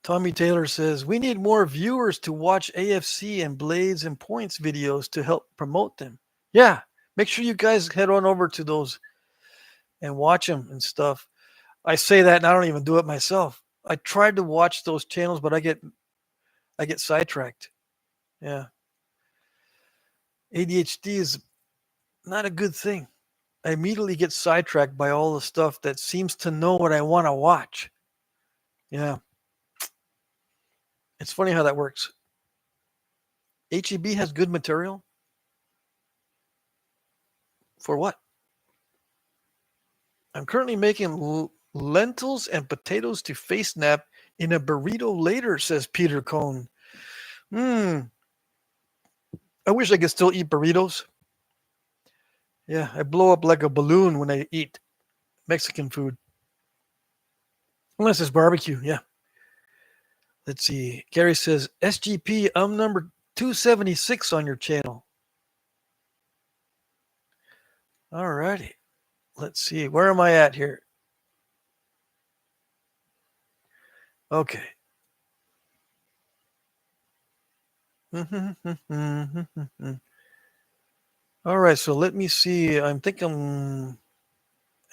Tommy Taylor says, we need more viewers to watch AFC and Blades and Points videos to help promote them. Yeah. Make sure you guys head on over to those and watch them and stuff. I say that and I don't even do it myself. I tried to watch those channels, but I get sidetracked. Yeah. ADHD is not a good thing. I immediately get sidetracked by all the stuff that seems to know what I want to watch. Yeah. It's funny how that works. HEB has good material. For what? I'm currently making lentils and potatoes to face snap in a burrito later, says Peter Cohn. I wish I could still eat burritos. Yeah, I blow up like a balloon when I eat Mexican food. Unless it's barbecue, yeah. Let's see. Gary says, SGP, I'm number 276 on your channel. All righty. Let's see. Where am I at here? Okay. All right. So let me see. Am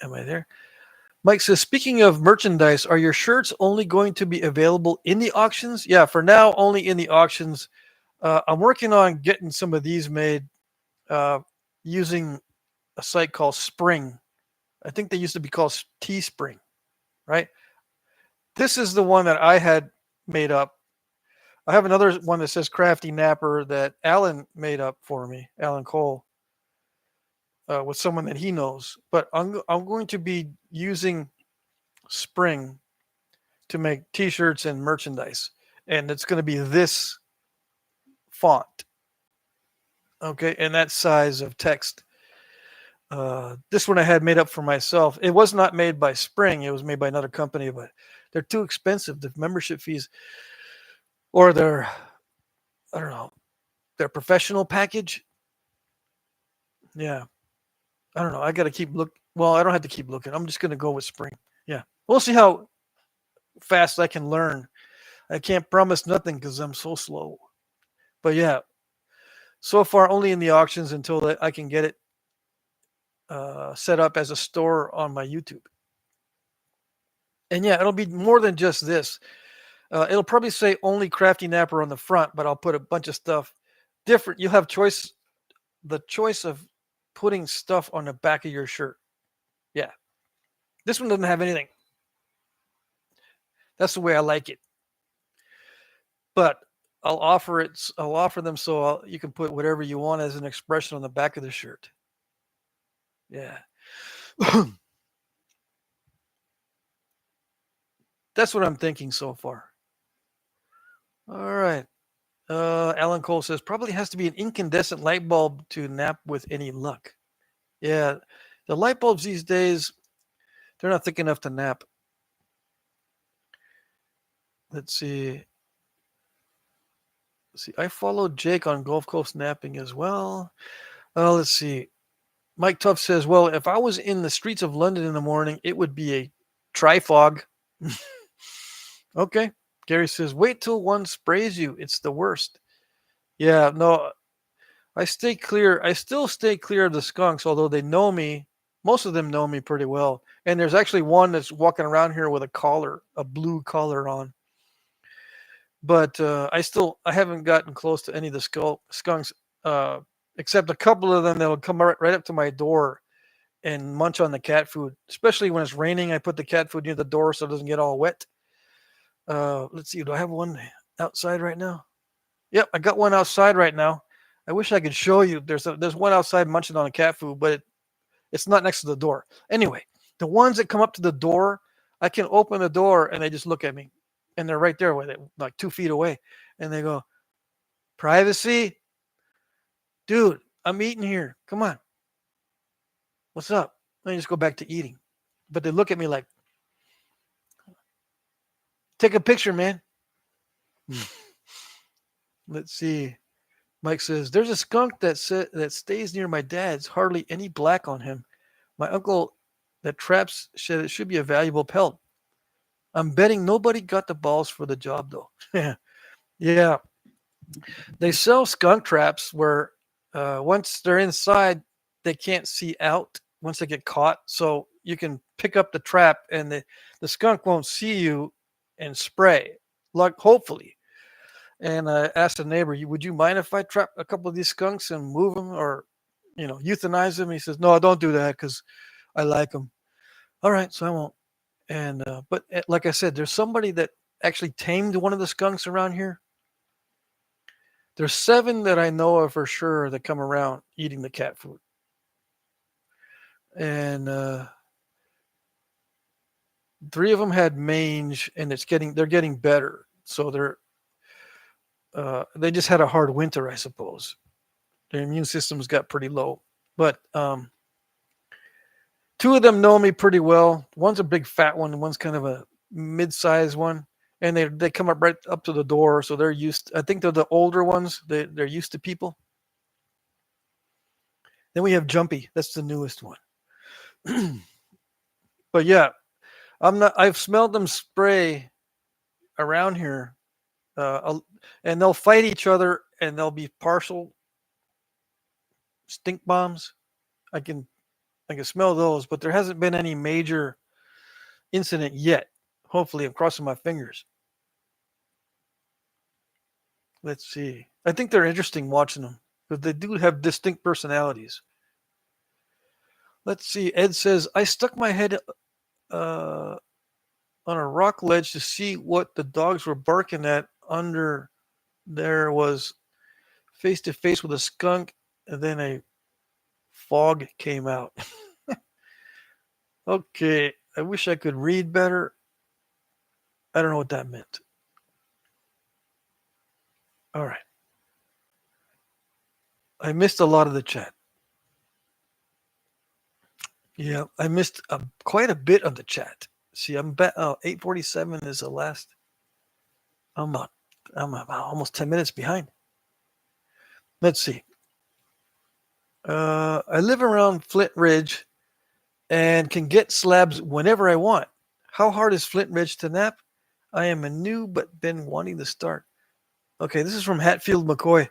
I there? Mike says, speaking of merchandise, are your shirts only going to be available in the auctions? Yeah, for now, only in the auctions. I'm working on getting some of these made using a site called Spring. I think they used to be called Teespring, right? This is the one that I had made up. I have another one that says Crafty Napper that Alan made up for me, Alan Cole, with someone that he knows. But I'm going to be using Spring to make T-shirts and merchandise, and it's going to be this font, okay, and that size of text. This one I had made up for myself. It was not made by Spring; it was made by another company, but they're too expensive. The membership fees, or their, I don't know, their professional package. Yeah, I don't know. I got to keep look. Well, I don't have to keep looking. I'm just going to go with Spring. Yeah, we'll see how fast I can learn. I can't promise nothing because I'm so slow. But yeah, so far only in the auctions until I can get it set up as a store on my YouTube. And yeah, it'll be more than just this. It'll probably say only Crafty Napper on the front, but I'll put a bunch of stuff different. You'll have the choice of putting stuff on the back of your shirt. Yeah, this one doesn't have anything. That's the way I like it. But I'll offer it. I'll offer them so you can put whatever you want as an expression on the back of the shirt. Yeah. That's what I'm thinking so far. All right. Alan Cole says probably has to be an incandescent light bulb to nap with any luck. Yeah, the light bulbs these days, they're not thick enough to nap. Let's see. I followed Jake on Gulf Coast napping as well. Let's see. Mike Tuff says, well, if I was in the streets of London in the morning, it would be a trifog. Okay. Gary says, wait till one sprays you. It's the worst. Yeah, no, I stay clear. I still stay clear of the skunks, although they know me. Most of them know me pretty well. And there's actually one that's walking around here with a collar, a blue collar on. But I haven't gotten close to any of the skunks, except a couple of them that will come right up to my door and munch on the cat food. Especially when it's raining, I put the cat food near the door so it doesn't get all wet. Let's see. Do I have one outside right now? Yep, I got one outside right now. I wish I could show you. There's one outside munching on a cat food, but it's not next to the door. Anyway, the ones that come up to the door, I can open the door and they just look at me, and they're right there with it, like 2 feet away, and they go, "Privacy, dude. I'm eating here. Come on. What's up?" And I just go back to eating, but they look at me like, "Take a picture, man." Let's see. Mike says, there's a skunk that stays near my dad's, hardly any black on him. My uncle that traps said it should be a valuable pelt. I'm betting nobody got the balls for the job, though. Yeah. They sell skunk traps where once they're inside, they can't see out once they get caught. So you can pick up the trap and the skunk won't see you and spray. Hopefully. And I asked the neighbor, would you mind if I trap a couple of these skunks and move them or, euthanize them? He says, no, don't do that because I like them. All right, so I won't. And but like I said, there's somebody that actually tamed one of the skunks around here. There's 7 that I know of for sure that come around eating the cat food. And 3 of them had mange, and they're getting better. So they just had a hard winter, I suppose. Their immune systems got pretty low. But 2 of them know me pretty well. One's a big fat one, and one's kind of a mid-sized one. And they come up right up to the door, so they're used. I think they're the older ones. They're used to people. Then we have Jumpy. That's the newest one. But yeah, I've smelled them spray around here, and they'll fight each other, and they'll be partial stink bombs. I can smell those, but there hasn't been any major incident yet. Hopefully, I'm crossing my fingers. Let's see. I think they're interesting watching them because they do have distinct personalities. Let's see. Ed says, I stuck my head on a rock ledge to see what the dogs were barking at. Under there was face to face with a skunk, and then a fog came out. Okay. I wish I could read better. I don't know what that meant. All right. I missed a lot of the chat. Yeah, I missed quite a bit of the chat. See, I'm 8:47 is the last. I'm about almost 10 minutes behind. Let's see. I live around Flint Ridge and can get slabs whenever I want. How hard is Flint Ridge to nap? I am a new but been wanting to start. Okay, this is from Hatfield McCoy.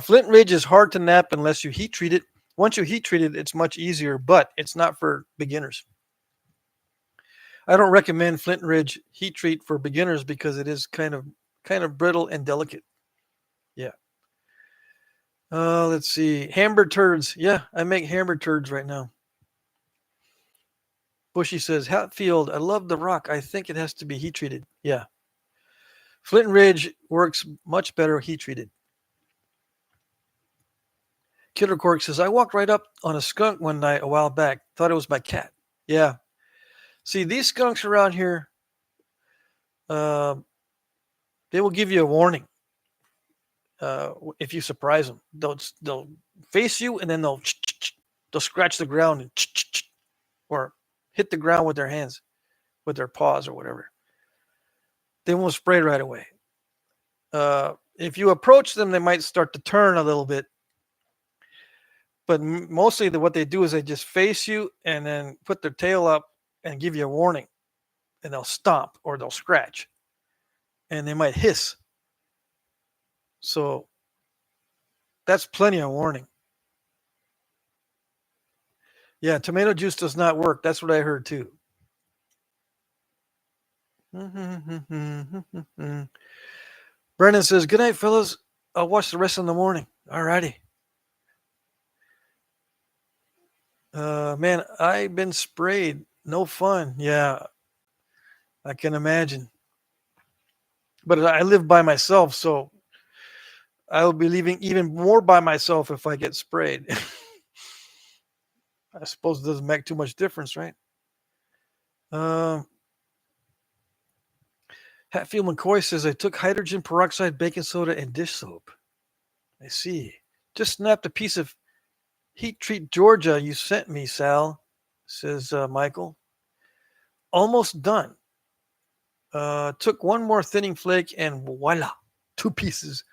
Flint Ridge is hard to nap unless you heat treat it. Once you heat treat it, it's much easier, but it's not for beginners. I don't recommend Flint Ridge heat treat for beginners because it is kind of brittle and delicate. Yeah. Let's see. Hamburg turds. Yeah, I make hamburg turds right now. Bushy says, Hatfield, I love the rock. I think it has to be heat treated. Yeah. Flint Ridge works much better heat treated. Killer Cork says, I walked right up on a skunk one night a while back. Thought it was my cat. Yeah. See, these skunks around here, they will give you a warning if you surprise them. They'll face you and then they'll scratch the ground and or hit the ground with their hands, with their paws or whatever. They won't spray right away. If you approach them, they might start to turn a little bit. But mostly what they do is they just face you and then put their tail up and give you a warning. And they'll stomp or they'll scratch. And they might hiss. So that's plenty of warning. Yeah, tomato juice does not work. That's what I heard too. Brennan says, good night, fellas. I'll watch the rest in the morning. All righty. Man, I've been sprayed. No fun. Yeah, I can imagine. But I live by myself, so I'll be leaving even more by myself if I get sprayed. I suppose it doesn't make too much difference, right? Hatfield McCoy says, I took hydrogen peroxide, baking soda, and dish soap. I see. Just snapped a piece of Heat Treat Georgia you sent me, Sal, says Michael. Almost done. Took one more thinning flake and voila, 2 pieces.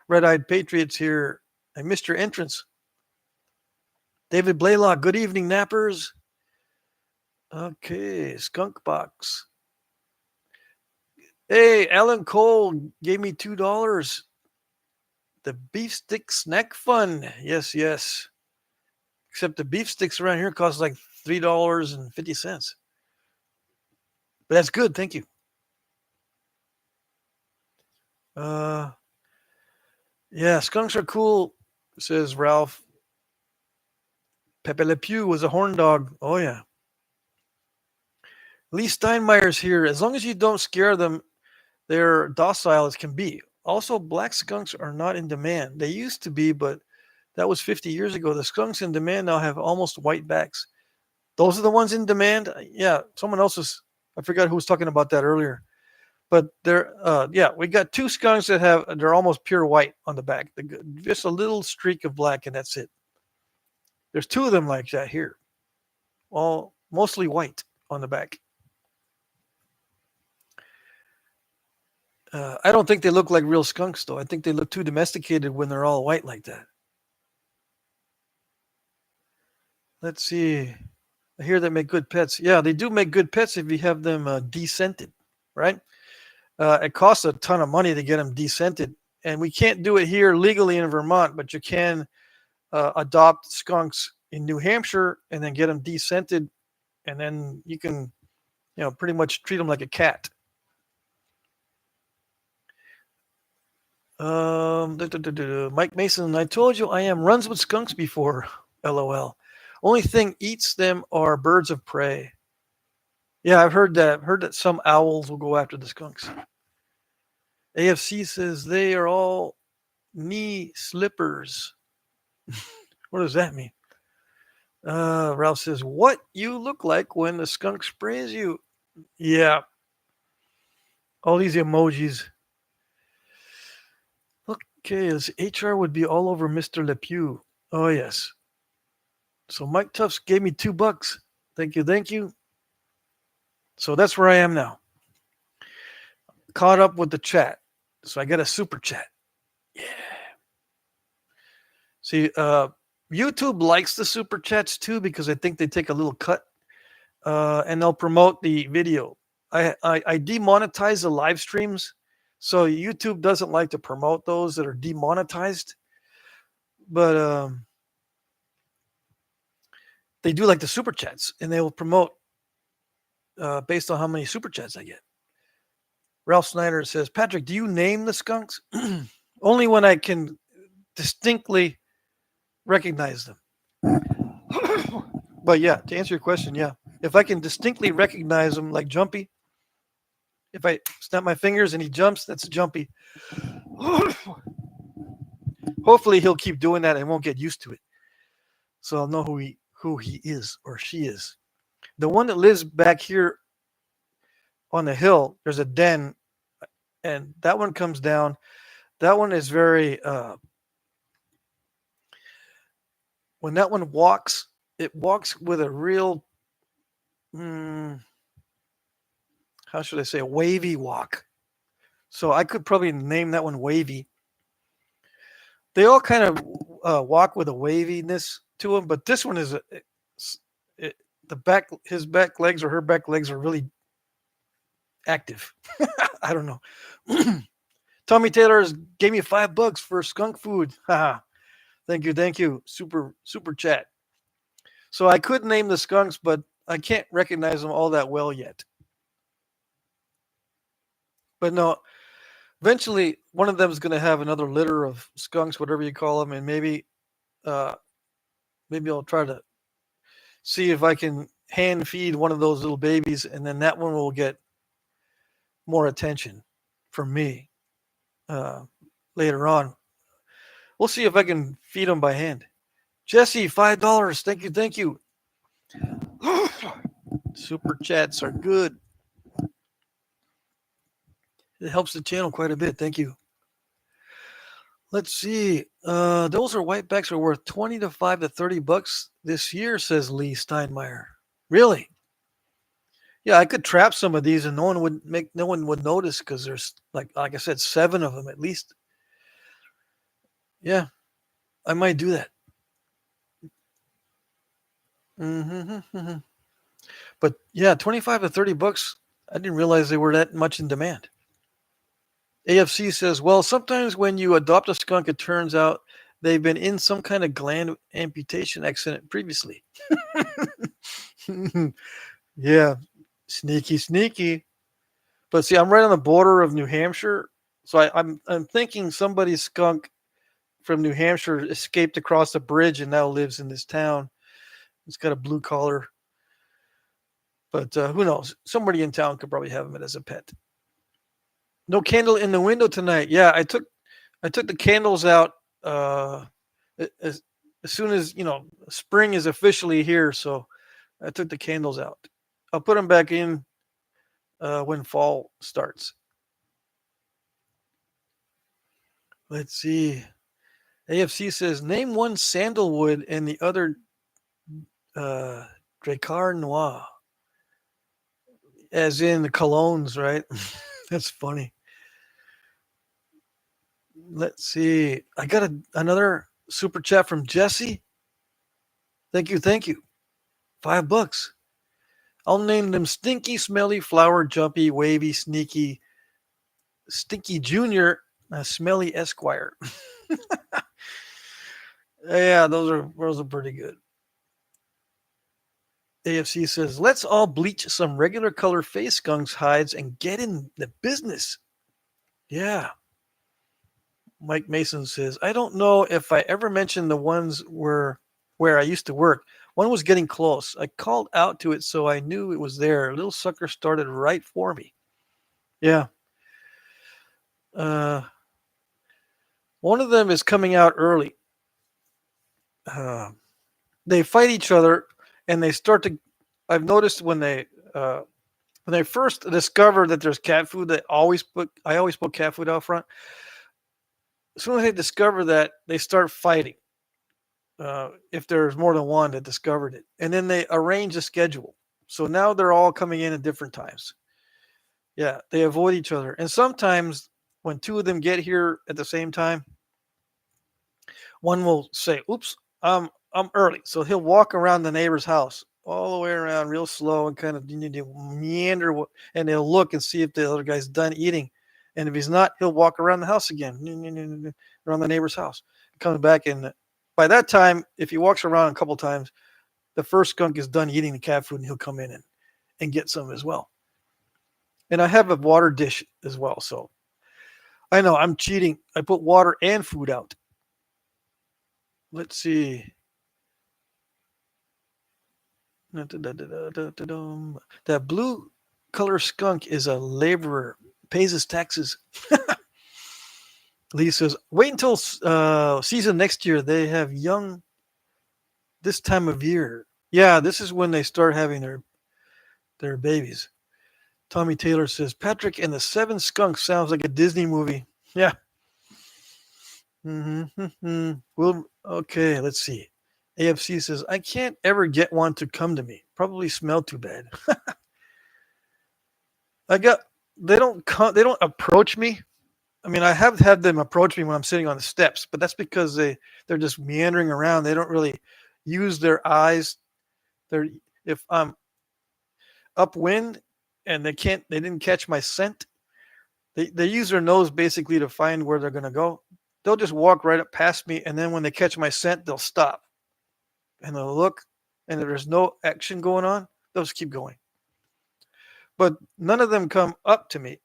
Red-eyed Patriots here. I missed your entrance. David Blaylock, good evening, nappers. Okay, Skunk Box. Hey, Alan Cole gave me $2. The beef stick snack fun. Yes. Except the beef sticks around here cost like $3.50. But that's good. Thank you. Yeah, skunks are cool, says Ralph. Pepe Le Pew was a horn dog. Oh, yeah. Lee Steinmeier's here. As long as you don't scare them, they're docile as can be. Also, black skunks are not in demand. They used to be, but that was 50 years ago. The skunks in demand now have almost white backs. Those are the ones in demand? Yeah, someone else was, I forgot who was talking about that earlier. But they're, we got 2 skunks that they're almost pure white on the back. Just a little streak of black, and that's it. There's 2 of them like that here. All mostly white on the back. I don't think they look like real skunks, though. I think they look too domesticated when they're all white like that. Let's see. I hear they make good pets. Yeah, they do make good pets if you have them descented, right? It costs a ton of money to get them descented. And we can't do it here legally in Vermont, but you can adopt skunks in New Hampshire and then get them descented, and then you can, pretty much treat them like a cat. Mike Mason, I told you I am runs with skunks before. LOL. Only thing eats them are birds of prey. Yeah, I've heard that. Heard that some owls will go after the skunks. AFC says they are all knee slippers. What does that mean? Ralph says, what you look like when the skunk sprays you. Yeah. All these emojis. Okay, this HR would be all over Mr. LePew. Oh, yes. So Mike Tufts gave me $2. Thank you, thank you. So that's where I am now. Caught up with the chat. So I got a super chat. Yeah. See, YouTube likes the super chats too because I think they take a little cut and they'll promote the video. I demonetize the live streams, so YouTube doesn't like to promote those that are demonetized. But they do like the super chats, and they will promote based on how many super chats I get. Ralph Snyder says, Patrick, do you name the skunks? Only when I can distinctly recognize them. But yeah, to answer your question, yeah. If I can distinctly recognize them, like Jumpy, if I snap my fingers and he jumps, that's Jumpy. Hopefully he'll keep doing that and won't get used to it. So I'll know who he is or she is. The one that lives back here on the hill, there's a den, and that one comes down. That one is very when that one walks, it walks with a real how should I say, a wavy walk. So I could probably name that one Wavy. They all kind of walk with a waviness to them, but this one is his back legs or her back legs are really active. I don't know. Tommy Taylor gave me $5 for skunk food. Thank you. Super chat. So I could name the skunks, but I can't recognize them all that well yet. But no, eventually one of them is going to have another litter of skunks, whatever you call them, and maybe I'll try to see if I can hand feed one of those little babies, and then that one will get more attention from me later on. We'll see if I can feed them by hand. Jesse, $5. Thank you. Super chats are good. It helps the channel quite a bit. Thank you. Let's see. Those whitebacks are worth $25 to $30 this year, says Lee Steinmeier. Really? Yeah, I could trap some of these and no one would notice because there's like I said, 7 of them at least. Yeah, I might do that. But yeah, $25 to $30. I didn't realize they were that much in demand. AFC says, well, sometimes when you adopt a skunk, it turns out they've been in some kind of gland amputation accident previously. Yeah, sneaky. But see, I'm right on the border of New Hampshire, so I'm thinking somebody's skunk from New Hampshire escaped across the bridge and now lives in this town. It's got a blue collar. But who knows? Somebody in town could probably have him as a pet. No candle in the window tonight. Yeah, I took the candles out as soon as spring is officially here. So I took the candles out. I'll put them back in when fall starts. Let's see. AFC says name one sandalwood and the other Dracar Noir. As in the colognes, right? That's funny. Let's see. I got another super chat from Jesse. Thank you. $5. I'll name them Stinky, Smelly, Flower, Jumpy, Wavy, Sneaky, Stinky Junior, Smelly Esquire. Yeah, those are pretty good. AFC says, let's all bleach some regular color face skunks' hides and get in the business. Yeah. Mike Mason says, I don't know if I ever mentioned the ones where I used to work. One was getting close. I called out to it so I knew it was there. Little sucker started right for me. Yeah. One of them is coming out early. They fight each other, and they start to. I've noticed when they first discover that there's cat food, I always put cat food out front. As soon as they discover that, they start fighting. If there's more than one that discovered it, and then they arrange a schedule. So now they're all coming in at different times. Yeah, they avoid each other, and sometimes when two of them get here at the same time, one will say, "Oops, I'm early," so he'll walk around the neighbor's house all the way around, real slow, and kind of meander, and he'll look and see if the other guy's done eating, and if he's not, he'll walk around the house again, around the neighbor's house, comes back, and by that time, if he walks around a couple times, the first skunk is done eating the cat food, and he'll come in and get some as well. And I have a water dish as well, so I know I'm cheating. I put water and food out. Let's see. That blue color skunk is a laborer, pays his taxes. Lee says, wait until season next year. They have young this time of year. Yeah, this is when they start having their babies. Tommy Taylor says, Patrick and the Seven Skunks sounds like a Disney movie. Yeah. Well, okay, let's see. AFC says, I can't ever get one to come to me. Probably smell too bad. They don't approach me. I mean, I have had them approach me when I'm sitting on the steps, but that's because they're just meandering around. They don't really use their eyes. If I'm upwind and they didn't catch my scent, they use their nose basically to find where they're going to go. They'll just walk right up past me, and then when they catch my scent, they'll stop and they'll look, and if there's no action going on, they'll just keep going. But none of them come up to me.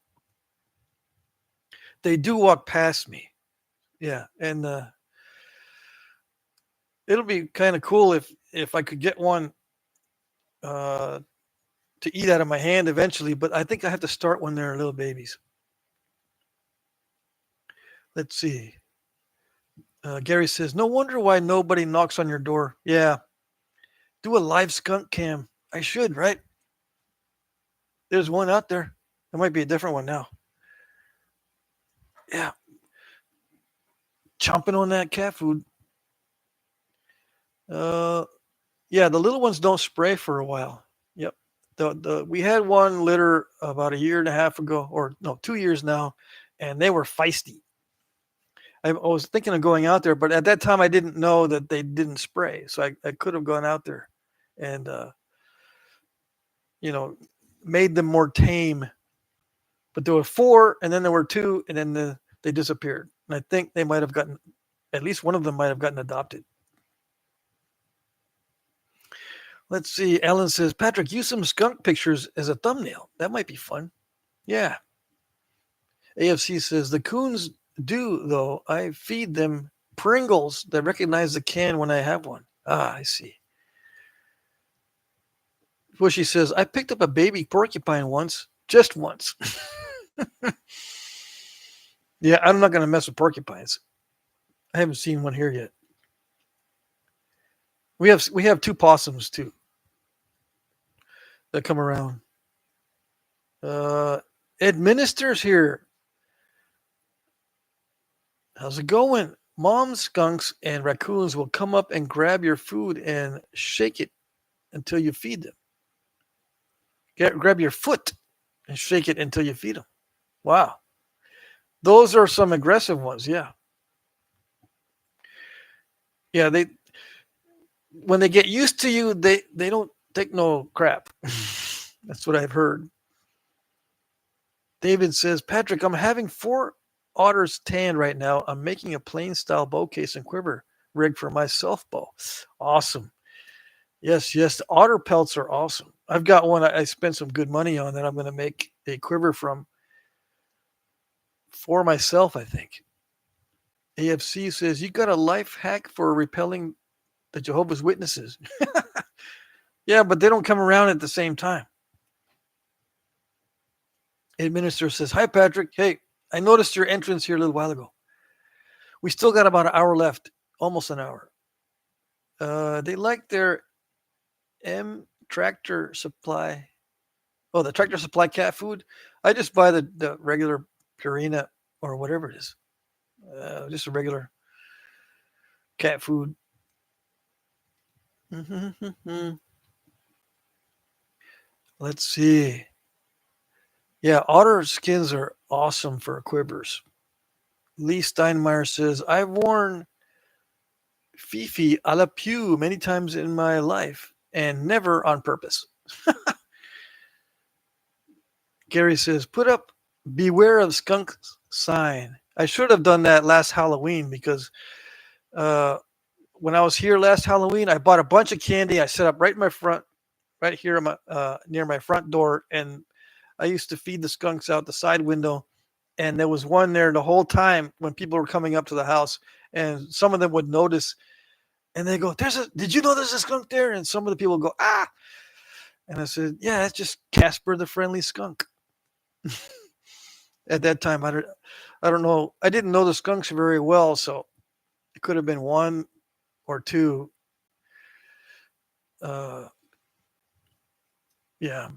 They do walk past me. Yeah, and it'll be kind of cool if I could get one to eat out of my hand eventually, but I think I have to start when they're little babies. Let's see. Gary says, no wonder why nobody knocks on your door. Yeah. Do a live skunk cam. I should, right? There's one out there. There might be a different one now. Yeah. Chomping on that cat food. Yeah, the little ones don't spray for a while. Yep. We had one litter about a year and a half ago, or no, 2 years now, and they were feisty. I was thinking of going out there, but at that time I didn't know that they didn't spray, so I could have gone out there and made them more tame. But there were 4, and then there were 2, and then they disappeared. And I think they might have gotten, at least one of them might have gotten adopted. Let's see. Ellen says, Patrick, use some skunk pictures as a thumbnail. That might be fun. Yeah. AFC says, the coons do, though. I feed them Pringles that recognize the can when I have one. Ah, I see. Well, she says, I picked up a baby porcupine once. Just once. Yeah, I'm not going to mess with porcupines. I haven't seen one here yet. We have 2 possums too that come around. Administers here. How's it going? Mom skunks and raccoons will come up and grab your food and shake it until you feed them. Grab your foot and shake it until you feed them. Wow. Those are some aggressive ones, yeah. Yeah, when they get used to you, they don't take no crap. That's what I've heard. David says, Patrick, I'm having 4 otters tanned right now. I'm making a plain style bow case and quiver rig for my self bow. Awesome. Yes, yes. The otter pelts are awesome. I've got one I spent some good money on that I'm going to make a quiver from for myself, I think. AFC says, you got a life hack for repelling the Jehovah's Witnesses. Yeah, but they don't come around at the same time. Administrator says, hi, Patrick. Hey, I noticed your entrance here a little while ago. We still got about an hour left, almost an hour. They like their M tractor supply. Oh, the tractor supply cat food. I just buy the regular Purina or whatever it is. Just a regular cat food. Let's see. Yeah, otter skins are awesome for quivers. Lee Steinmeier says, I've worn Fifi a la Pew many times in my life and never on purpose. Gary says, put up beware of skunk sign. I should have done that last Halloween because when I was here last Halloween, I bought a bunch of candy. I set up right in my front, right here in my, near my front door. And I used to feed the skunks out the side window. And there was one there the whole time when people were coming up to the house. And some of them would notice and they go, did you know there's a skunk there? And some of the people go, ah. And I said, yeah, it's just Casper the Friendly Skunk. At that time, I don't know. I didn't know the skunks very well, so it could have been one or two. Yeah,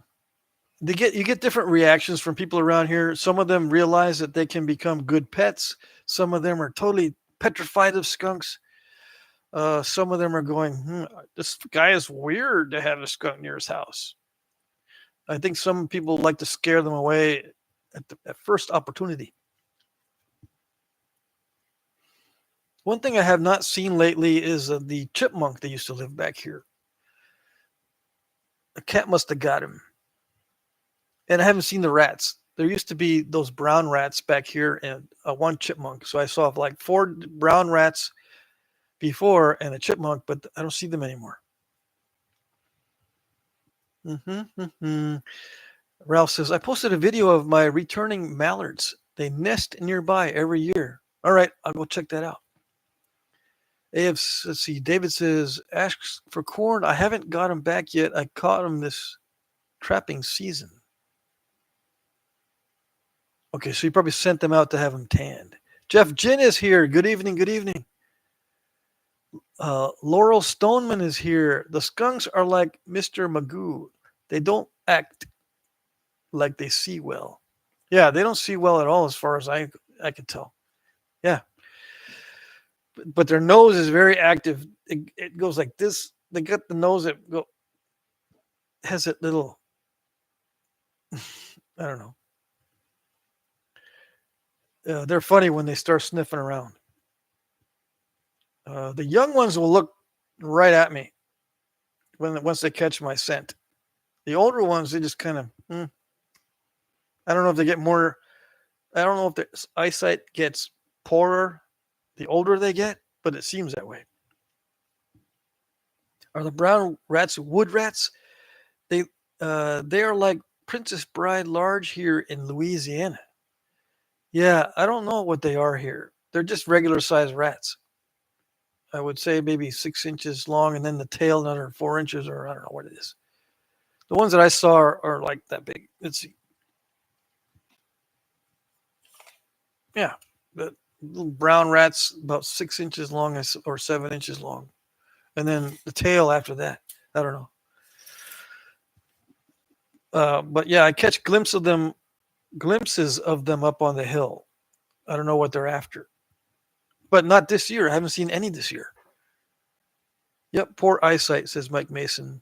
you get different reactions from people around here. Some of them realize that they can become good pets. Some of them are totally petrified of skunks. Some of them are going, this guy is weird to have a skunk near his house. I think some people like to scare them away at first opportunity. One thing I have not seen lately is the chipmunk that used to live back here. A cat must have got him. And I haven't seen the rats. There used to be those brown rats back here and one chipmunk. So I saw like 4 brown rats before and a chipmunk, but I don't see them anymore. Ralph says, I posted a video of my returning mallards. They nest nearby every year. All right, I'll go check that out. Let's see. David says, asks for corn. I haven't got him back yet. I caught him this trapping season. Okay, so you probably sent them out to have them tanned. Jeff Ginn is here. Good evening. Good evening. Laurel Stoneman is here. The skunks are like Mr. Magoo. They don't act like they see well. Yeah, they don't see well at all as far as I can tell. Yeah. But their nose is very active. It goes like this. They got the nose that has that little, I don't know. They're funny when they start sniffing around. The young ones will look right at me once they catch my scent. The older ones, they just kind of, I don't know if they get more, I don't know if their eyesight gets poorer the older they get, but it seems that way. Are the brown rats wood rats? They are like Princess Bride large here in Louisiana. Yeah, I don't know what they are here. They're just regular sized rats. I would say maybe 6 inches long, and then the tail another 4 inches, or I don't know what it is. The ones that I saw are like that big. Let's see. Yeah, the little brown rats about 6 inches long or 7 inches long, and then the tail after that. I don't know. But yeah, I catch glimpses of them up on the hill. I don't know what they're after, but not this year. I haven't seen any this year. Yep, poor eyesight, says Mike Mason.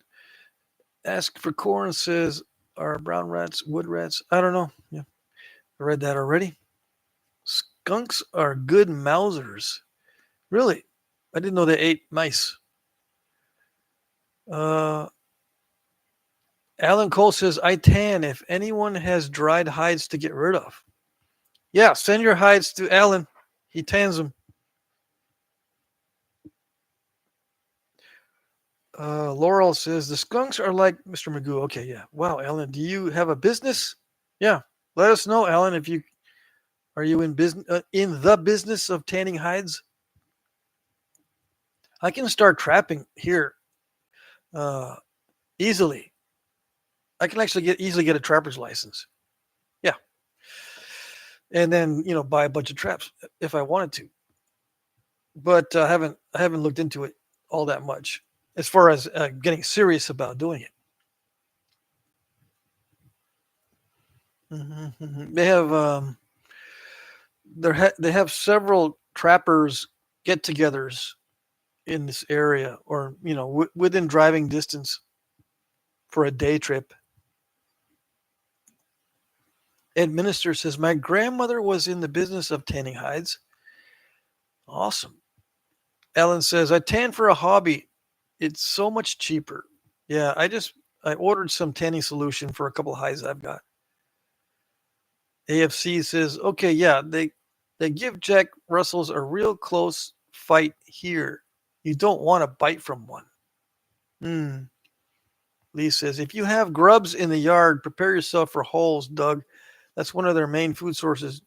Ask for corn says, are brown rats wood rats? I don't know. Yeah, I read that already. Skunks are good mousers. Really? I didn't know they ate mice. Alan Cole says, I tan if anyone has dried hides to get rid of. Yeah, send your hides to Alan. He tans them. Laurel says the skunks are like Mr. Magoo. Okay, yeah. Wow, Alan, do you have a business? Yeah, let us know, Alan. If you are you in business in the business of tanning hides? I can start trapping here uh, easily. I can actually easily get a trapper's license. Yeah, and then buy a bunch of traps if I wanted to. But I haven't looked into it all that much as far as getting serious about doing it. They have they have several trappers get-togethers in this area, or within driving distance for a day trip. Ed Minister says my grandmother was in the business of tanning hides. Awesome. Ellen says I tan for a hobby. It's so much cheaper. Yeah, I ordered some tanning solution for a couple of hides I've got. AFC says, okay, yeah, they give Jack Russells a real close fight here. You don't want to bite from one. Hmm. Lee says, if you have grubs in the yard, prepare yourself for holes, Doug. That's one of their main food sources.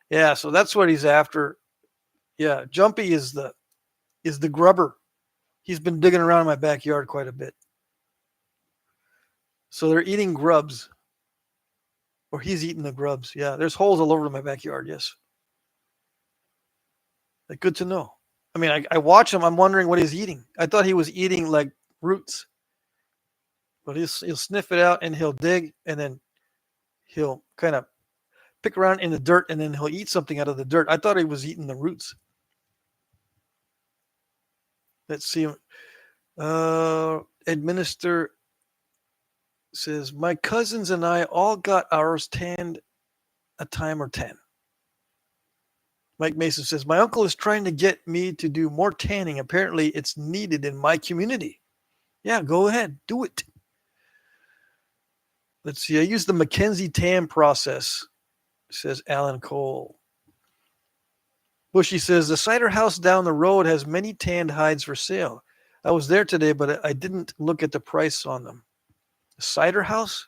Yeah, so that's what he's after. Yeah, Jumpy is the grubber. He's been digging around in my backyard quite a bit. So they're eating grubs. Or he's eating the grubs. Yeah, there's holes all over my backyard, yes. Good to know. I mean, I watch him. I'm wondering what he's eating. I thought he was eating like roots, but he'll sniff it out and he'll dig, and then he'll kind of pick around in the dirt, and then he'll eat something out of the dirt. I thought he was eating the roots. Let's see. Administer says my cousins and I all got ours tanned a time or 10. Mike Mason says my uncle is trying to get me to do more tanning. Apparently, it's needed in my community. Yeah, go ahead, do it. Let's see. I use the Mackenzie tan process, says Alan Cole. Bushy says the cider house down the road has many tanned hides for sale. I was there today, but I didn't look at the price on them. The cider house?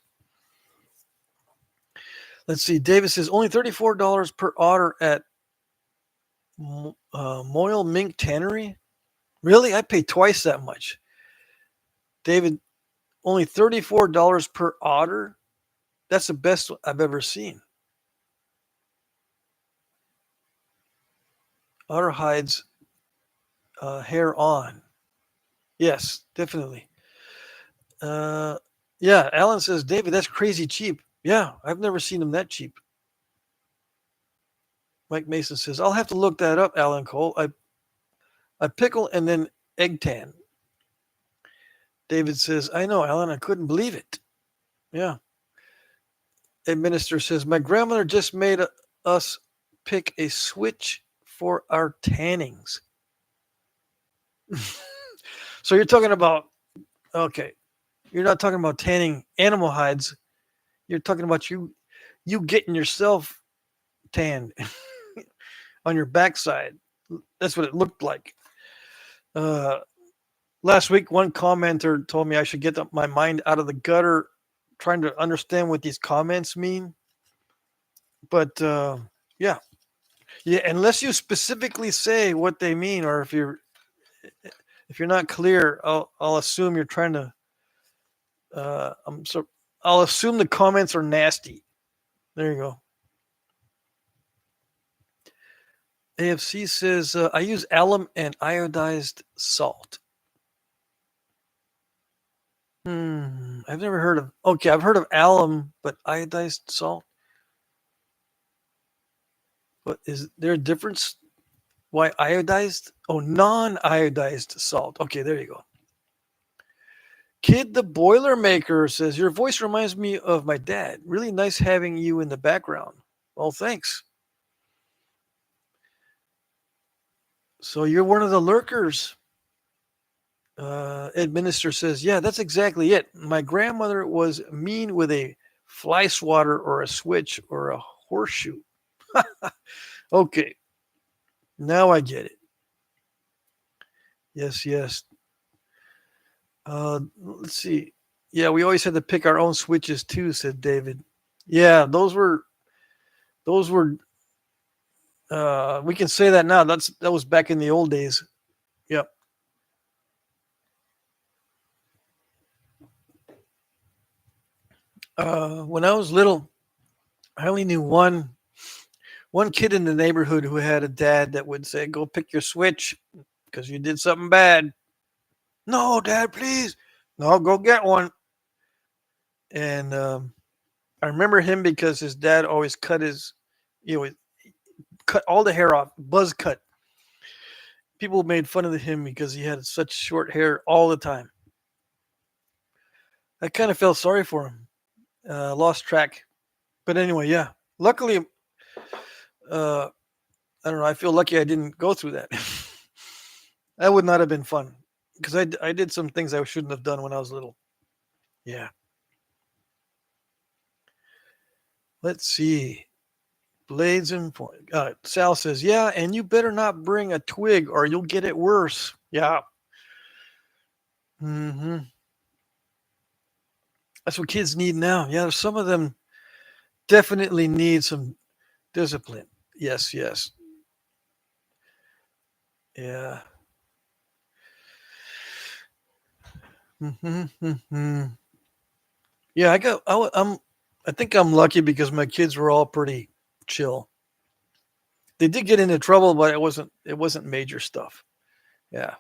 Let's see. David says only $34 per otter at Moyle Mink Tannery. Really? I pay twice that much. David, only $34 per otter? That's the best I've ever seen. Otter hides hair on. Yes, definitely. Yeah, Alan says, David, that's crazy cheap. Yeah, I've never seen them that cheap. Mike Mason says, I'll have to look that up, Alan Cole. I pickle and then egg tan. David says, I know, Alan, I couldn't believe it. Yeah. Administrator says, my grandmother just made us pick a switch for our tannings. So you're talking about, okay, you're not talking about tanning animal hides. You're talking about you getting yourself tanned on your backside. That's what it looked like. Last week, one commenter told me I should get my mind out of the gutter trying to understand what these comments mean. But yeah, unless you specifically say what they mean, or if you're not clear, I'll assume you're trying to. I'll assume the comments are nasty. There you go. AFC says I use alum and iodized salt. I've never heard of. Okay, I've heard of alum, but iodized salt. But is there a difference? Why iodized? Oh, non-iodized salt. Okay, there you go. Kid the Boilermaker says, your voice reminds me of my dad. Really nice having you in the background. Well, thanks. So you're one of the lurkers. Administrator says, yeah, that's exactly it. My grandmother was mean with a fly swatter or a switch or a horseshoe. Okay. Now I get it. Yes. Let's see. Yeah, we always had to pick our own switches too, said David. Yeah, those were we can say that now. That was back in the old days. Yep. When I was little, I only knew one kid in the neighborhood who had a dad that would say, "Go pick your switch because you did something bad." No, Dad, please. No, go get one. And I remember him because his dad always cut all the hair off, buzz cut. People made fun of him because he had such short hair all the time. I kind of felt sorry for him. Lost track. But anyway, yeah. Luckily, uh, I don't know. I feel lucky I didn't go through that. That would not have been fun because I did some things I shouldn't have done when I was little. Yeah. Let's see. Blades and point. Sal says, yeah, and you better not bring a twig or you'll get it worse. Yeah. Hmm. That's what kids need now. Yeah, some of them definitely need some discipline. Yes, yes. Yeah. Hmm. Yeah, I think I'm lucky because my kids were all pretty chill. They did get into trouble, but it wasn't major stuff. Yeah.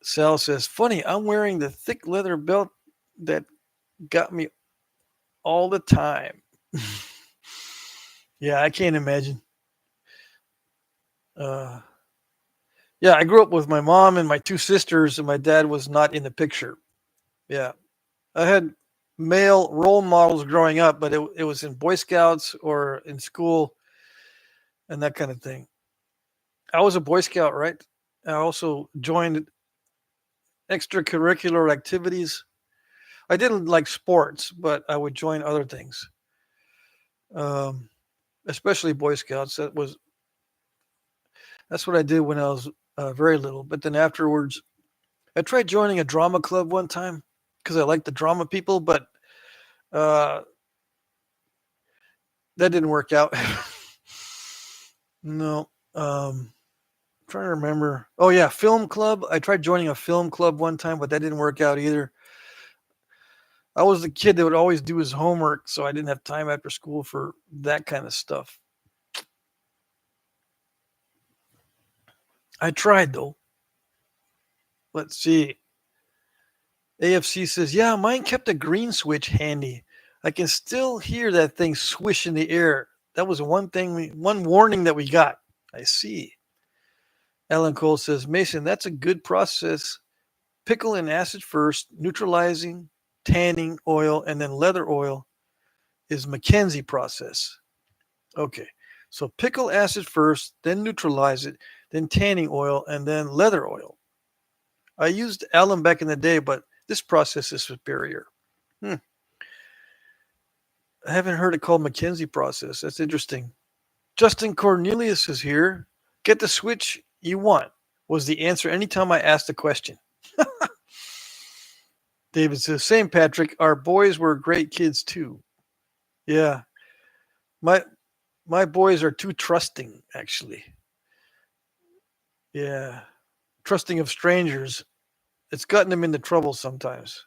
Sal says, funny, I'm wearing the thick leather belt that got me all the time. Yeah, I can't imagine. Uh, yeah, I grew up with my mom and my two sisters, and my dad was not in the picture. Yeah, I had male role models growing up, but it was in Boy Scouts or in school and that kind of thing. I was a Boy Scout, right? I also joined extracurricular activities. I didn't like sports, but I would join other things, um, especially Boy Scouts. That's what I did when I was very little. But then afterwards, I tried joining a drama club one time because I liked the drama people, but uh, that didn't work out. No. Trying to remember. Oh yeah, film club. I tried joining a film club one time, but that didn't work out either. I was the kid that would always do his homework, so I didn't have time after school for that kind of stuff. I tried though. Let's see. AFC says, yeah, mine kept a green switch handy. I can still hear that thing swish in the air. That was one warning that we got. I see. Alan Cole says, Mason, that's a good process. Pickle in acid first, neutralizing, tanning oil, and then leather oil is Mackenzie process. Okay. So pickle acid first, then neutralize it, then tanning oil, and then leather oil. I used alum back in the day, but this process is superior. Hmm. I haven't heard it called Mackenzie process. That's interesting. Justin Cornelius is here. Get the switch you want was the answer anytime I asked a question. David says, same Patrick. Our boys were great kids too. Yeah. My my boys are too trusting, actually. Yeah. Trusting of strangers. It's gotten them into trouble sometimes.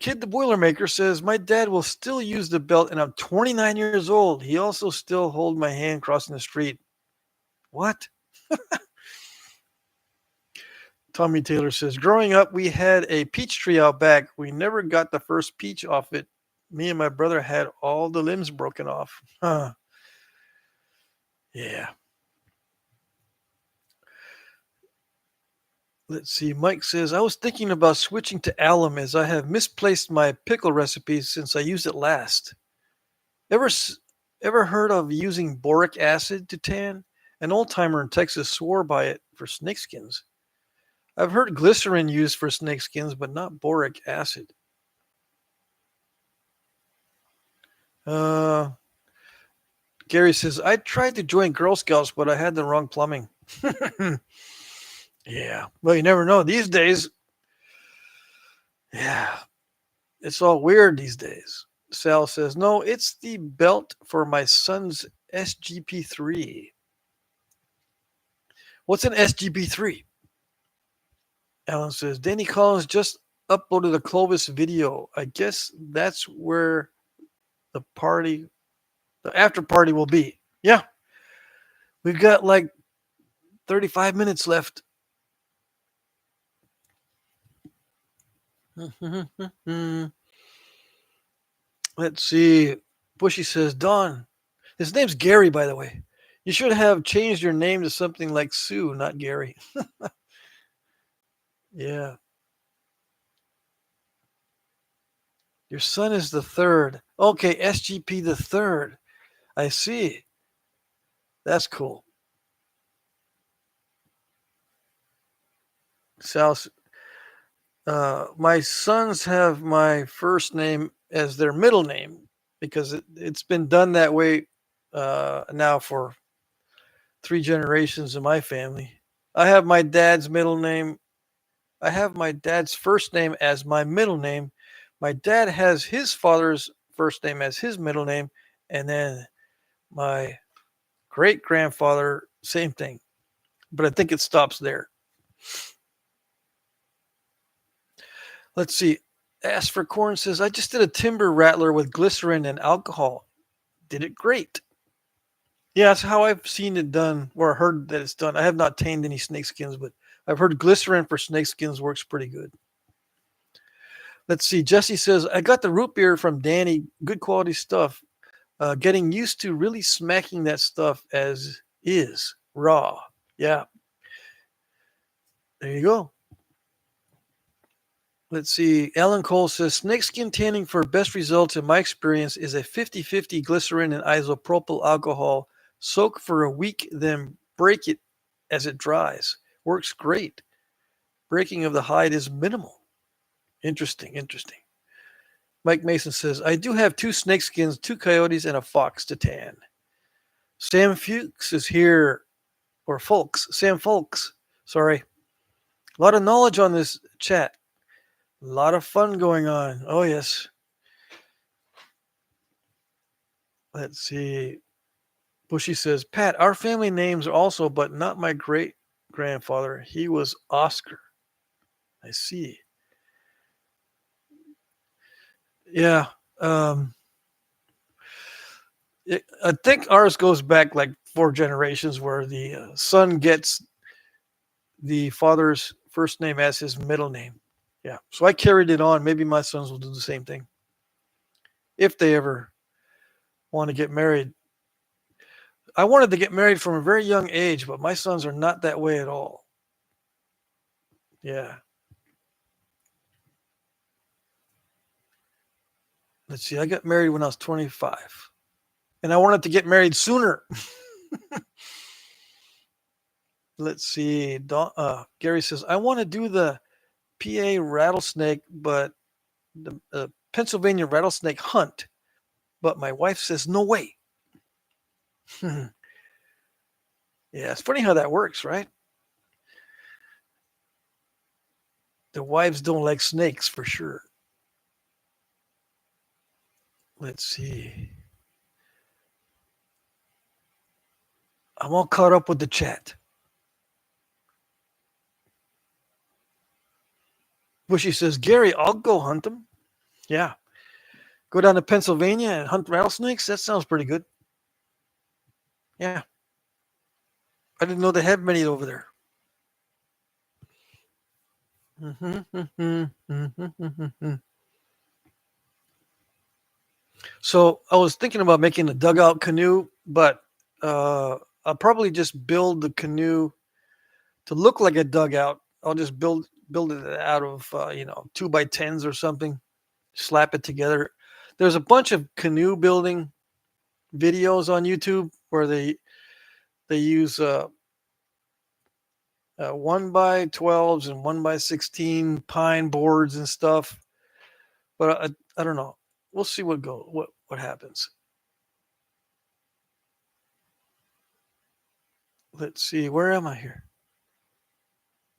Kid the Boilermaker says, my dad will still use the belt and I'm 29 years old. He also still hold my hand crossing the street. What? Tommy Taylor says, growing up, we had a peach tree out back. We never got the first peach off it. Me and my brother had all the limbs broken off. Huh. Yeah. Let's see. Mike says, I was thinking about switching to alum as I have misplaced my pickle recipes since I used it last. Ever, ever heard of using boric acid to tan? An old timer in Texas swore by it for snakeskins. I've heard glycerin used for snakeskins, but not boric acid. Uh, Gary says, I tried to join Girl Scouts, but I had the wrong plumbing. Yeah. Well, you never know. These days, yeah, it's all weird these days. Sal says, no, it's the belt for my son's SGP3. What's an SGP3? Alan says, Danny Collins just uploaded a Clovis video. I guess that's where the after party will be. Yeah, we've got like 35 minutes left. Let's see. Bushy says, Don. His name's Gary, by the way. You should have changed your name to something like Sue, not Gary. Yeah. Your son is the third. Okay, SGP the third. I see. That's cool. Sal, my sons have my first name as their middle name because it's been done that way now for 3 generations in my family. I have my dad's middle name. I have my dad's first name as my middle name. My dad has his father's first name as his middle name. And then my great grandfather, same thing. But I think it stops there. Let's see. Ask for Corn says, I just did a timber rattler with glycerin and alcohol. Did it great. Yeah, that's how I've seen it done or heard that it's done. I have not tanned any snakeskins, but I've heard glycerin for snakeskins works pretty good. Let's see. Jesse says, I got the root beer from Danny. Good quality stuff. Getting used to really smacking that stuff as is raw. Yeah. There you go. Let's see. Alan Cole says snakeskin tanning for best results in my experience is a 50-50 glycerin and isopropyl alcohol. Soak for a week, then break it as it dries. Works great. Breaking of the hide is minimal. Interesting. Mike Mason says, I do have 2 snakeskins, 2 coyotes, and a fox to tan. Sam Fuchs is here, or Folks. Sam Folks. Sorry. A lot of knowledge on this chat. A lot of fun going on. Oh, yes. Let's see. Bushy says, Pat, our family names also, but not my great grandfather. He was Oscar. I see. Yeah. I think ours goes back like 4 generations where the son gets the father's first name as his middle name. Yeah. So I carried it on. Maybe my sons will do the same thing if they ever want to get married. I wanted to get married from a very young age, but my sons are not that way at all. Yeah. Let's see. I got married when I was 25, and I wanted to get married sooner. Let's see. Gary says, I want to do the PA rattlesnake, but the Pennsylvania rattlesnake hunt, but my wife says, no way. Yeah, it's funny how that works, right? The wives don't like snakes for sure. Let's see. I'm all caught up with the chat. Bushy says, Gary, I'll go hunt them. Yeah. Go down to Pennsylvania and hunt rattlesnakes? That sounds pretty good. Yeah. I didn't know they had many over there. So I was thinking about making a dugout canoe, but I'll probably just build the canoe to look like a dugout. I'll just build it out of 2x10s or something. Slap it together. There's a bunch of canoe building videos on YouTube where they use 1x12s and 1x16 pine boards and stuff. But I don't know. We'll see what happens. Let's see. Where am I here?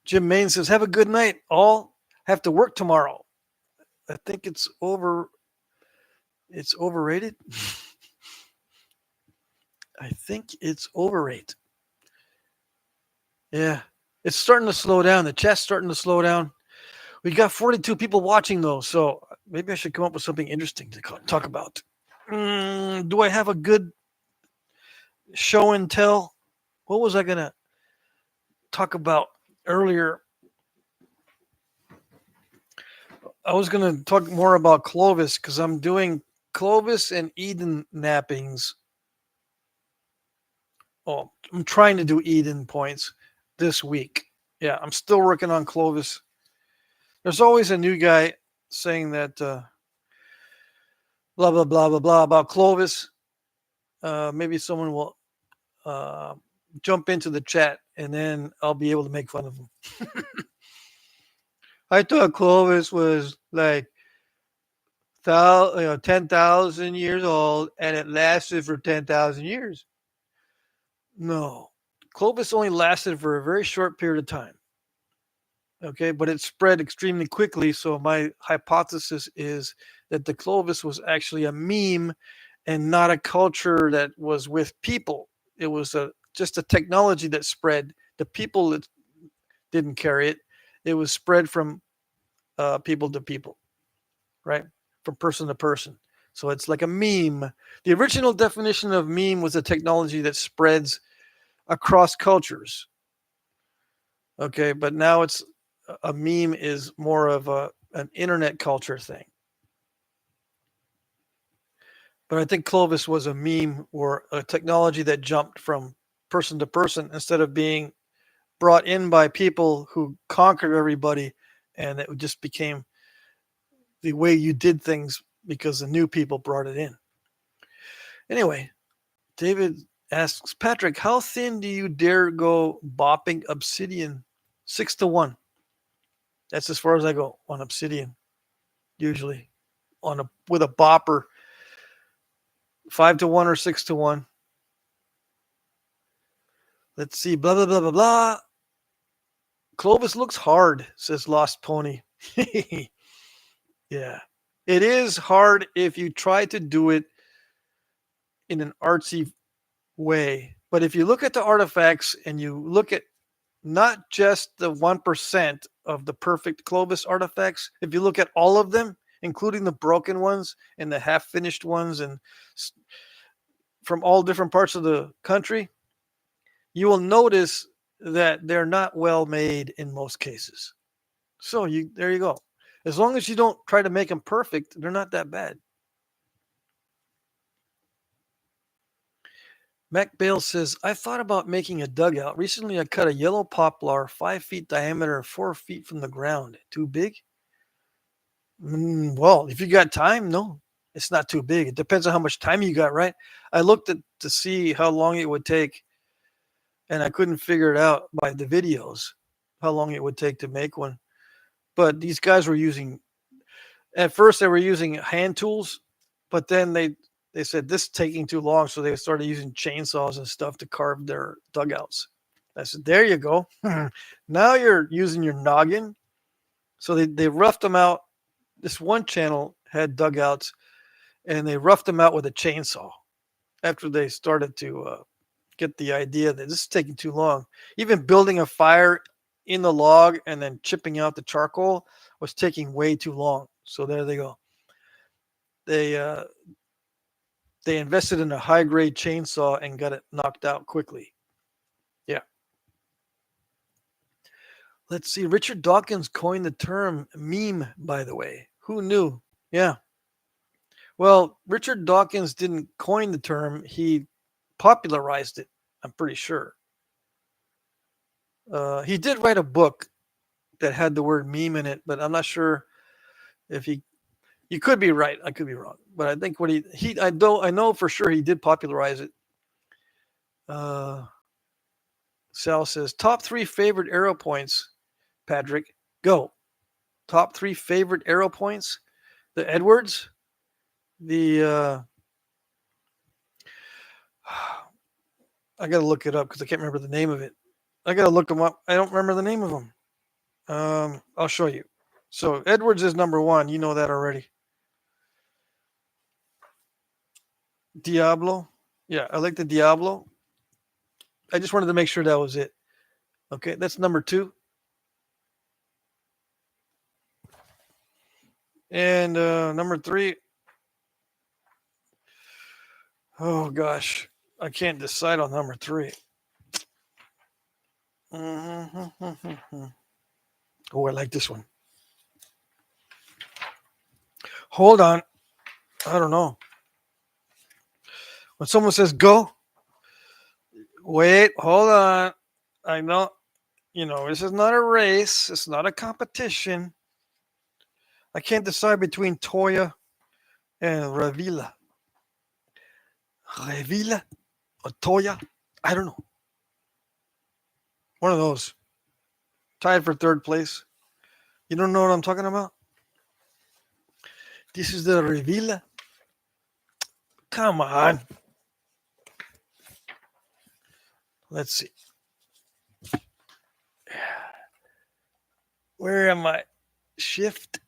Jim Main says, "Have a good night. All have to work tomorrow." I think it's over. It's overrated. I think it's overrated. Yeah, it's starting to slow down. The chat's starting to slow down. We got 42 people watching though, so maybe I should come up with something interesting to talk about. Do I have a good show and tell? What was I gonna talk about earlier? I was gonna talk more about Clovis because I'm doing Clovis and Eden nappings. Oh, I'm trying to do Eden points this week. Yeah, I'm still working on Clovis. There's always a new guy saying that blah blah blah blah blah about Clovis. Maybe someone will jump into the chat, and then I'll be able to make fun of them. I thought Clovis was like 10,000 years old, and it lasted for 10,000 years. No, Clovis only lasted for a very short period of time. Okay, but it spread extremely quickly. So my hypothesis is that the Clovis was actually a meme and not a culture that was with people. It was just a technology that spread. The people that didn't carry it. It was spread from people to people, right? From person to person. So it's like a meme. The original definition of meme was a technology that spreads across cultures. Okay, but now it's a meme is more of an internet culture thing. But I think Clovis was a meme or a technology that jumped from person to person instead of being brought in by people who conquered everybody, and it just became the way you did things because the new people brought it in. Anyway, David asks, Patrick, how thin do you dare go bopping obsidian? 6-1. That's as far as I go on obsidian, usually. With a bopper, 5-1 or 6-1. Let's see, blah blah blah blah blah. Clovis looks hard, says Lost Pony. Yeah. It is hard if you try to do it in an artsy way. But if you look at the artifacts and you look at not just the 1% of the perfect Clovis artifacts, if you look at all of them, including the broken ones and the half finished ones and from all different parts of the country, you will notice that they're not well made in most cases. So there you go. As long as you don't try to make them perfect, they're not that bad. Mac Bale says, I thought about making a dugout. Recently, I cut a yellow poplar 5 feet diameter, 4 feet from the ground. Too big? Well, if you got time, no, it's not too big. It depends on how much time you got, right? I looked to see how long it would take, and I couldn't figure it out by the videos, how long it would take to make one. But these guys were at first they were using hand tools, but then they said this is taking too long, so they started using chainsaws and stuff to carve their dugouts. I said, there you go. Now you're using your noggin. So they roughed them out. This one channel had dugouts, and they roughed them out with a chainsaw after they started to get the idea that this is taking too long. Even building a fire in the log and then chipping out the charcoal was taking way too long. So there they go. They invested in a high grade chainsaw and got it knocked out quickly. Yeah. Let's see. Richard Dawkins coined the term meme, by the way. Who knew? Yeah. Well, Richard Dawkins didn't coin the term, he popularized it, I'm pretty sure. He did write a book that had the word meme in it, but I'm not sure if you could be right. I could be wrong. But I think I know for sure he did popularize it. Sal says, top 3 favorite arrow points, Patrick. Go. Top 3 favorite arrow points. The Edwards. I got to look it up because I can't remember the name of it. I got to look them up. I don't remember the name of them. I'll show you. So Edwards is number 1. You know that already. Diablo. Yeah, I like the Diablo. I just wanted to make sure that was it. Okay, that's number 2. And number 3. Oh gosh, I can't decide on number 3. Oh, I like this one. Hold on. I don't know. When someone says go, wait, hold on. I know, this is not a race. It's not a competition. I can't decide between Toya and Revila. Revila or Toya? I don't know. One of those. Tied for 3rd place. You don't know what I'm talking about? This is the Revila. Come on. Let's see. Where am I? Shift.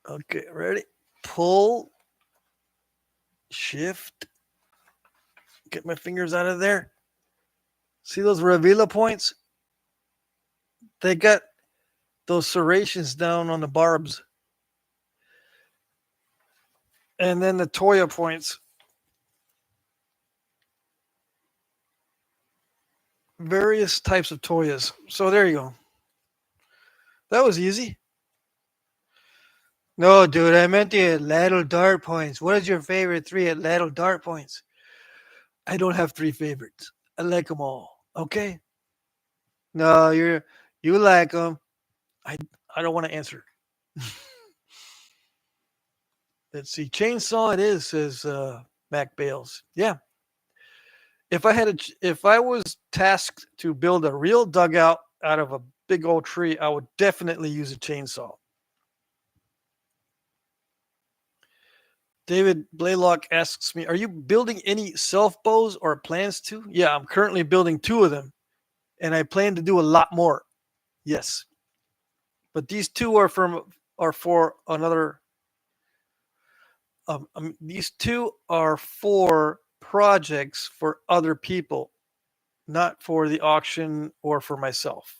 Okay, ready? Pull. Shift. Get my fingers out of there. See those Revila points? They got those serrations down on the barbs. And then the Toya points. Various types of Toyas. So there you go. That was easy. No, dude, I meant the lateral dart points. What is your favorite 3 at lateral dart points? I don't have 3 favorites. I like them all. Okay? No, you like them. I don't want to answer. Let's see. Chainsaw it is, says Mac Bales. Yeah. If I was tasked to build a real dugout out of a big old tree, I would definitely use a chainsaw. David Blaylock asks me, are you building any self bows or plans to? Yeah, I'm currently building 2 of them, and I plan to do a lot more. Yes. But these 2 are for another. These 2 are for projects for other people, not for the auction or for myself.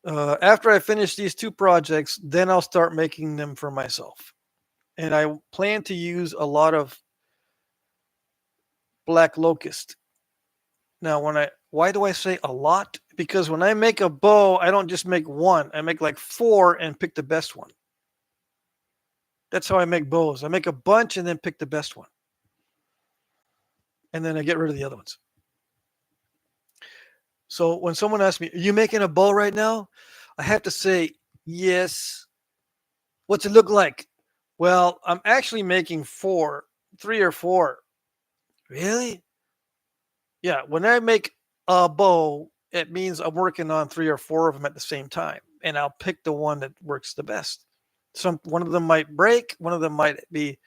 After I finish these 2 projects, then I'll start making them for myself. And I plan to use a lot of black locust. Now, why do I say a lot? Because when I make a bow, I don't just make 1. I make like 4 and pick the best one. That's how I make bows. I make a bunch and then pick the best one. And then I get rid of the other ones. So when someone asks me, are you making a bow right now? I have to say, yes. What's it look like? Well, I'm actually making 3 or 4. Really? Yeah, when I make a bow, it means I'm working on 3 or 4 of them at the same time, and I'll pick the one that works the best. One of them might break, one of them might be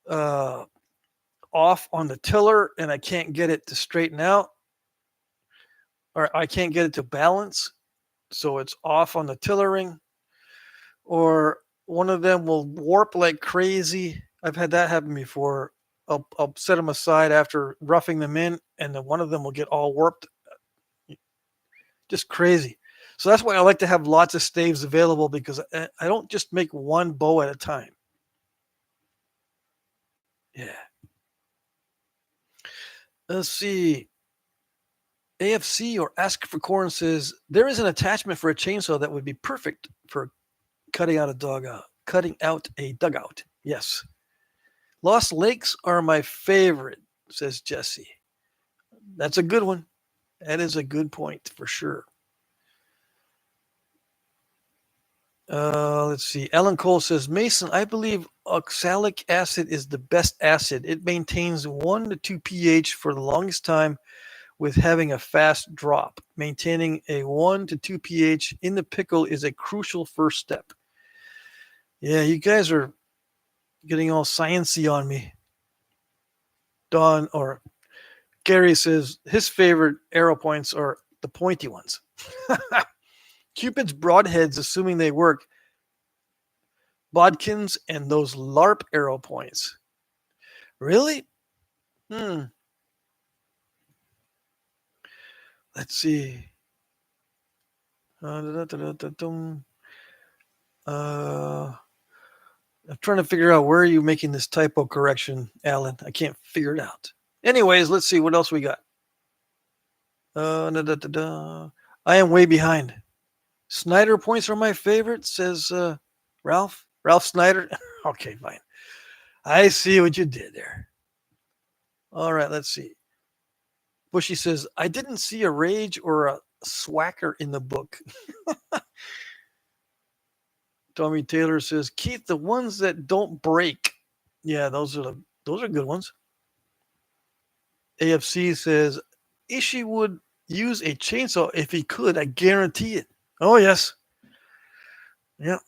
off on the tiller, and I can't get it to straighten out, or I can't get it to balance, so it's off on the tillering, or one of them will warp like crazy. I've had that happen before. I'll set them aside after roughing them in, and then one of them will get all warped. Just crazy. So that's why I like to have lots of staves available, because I don't just make one bow at a time. Yeah. Let's see. AFC or Ask for Corn says there is an attachment for a chainsaw that would be perfect for cutting out a dugout. Yes. Lost Lakes are my favorite, says Jesse. That's a good one. That is a good point for sure. Let's see. Alan Cole says, Mason, I believe oxalic acid is the best acid. It maintains 1 to 2 pH for the longest time with having a fast drop. Maintaining a 1 to 2 pH in the pickle is a crucial first step. Yeah, you guys are getting all sciencey on me. Don or Gary says his favorite arrow points are the pointy ones. Cupid's broadheads, assuming they work. Bodkins and those LARP arrow points. Really? Let's see. I'm trying to figure out where are you making this typo correction, Alan. I can't figure it out. Anyways, let's see what else we got. I am way behind. Snyder points are my favorite, says Ralph. Ralph Snyder. Okay, fine. I see what you did there. All right, let's see. Bushy says, I didn't see a rage or a swacker in the book. Tommy Taylor says, Keith, the ones that don't break. Yeah, those are good ones. AFC says, Ishii would use a chainsaw if he could. I guarantee it. Oh, yes. Yep.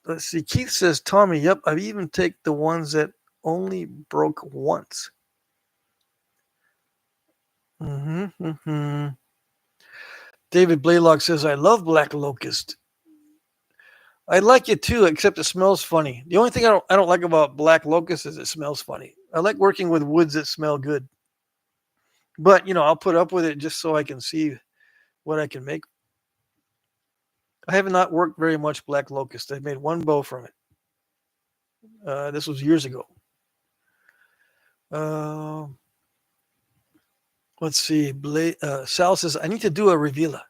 Let's see. Keith says, Tommy, yep, I even take the ones that only broke once. David Blaylock says, I love Black Locust. I like it too, except it smells funny. The only thing I don't like about Black Locust is it smells funny. I like working with woods that smell good. But, I'll put up with it just so I can see what I can make. I have not worked very much Black Locust. I made one bow from it. This was years ago. Let's see. Sal says, I need to do a Revila.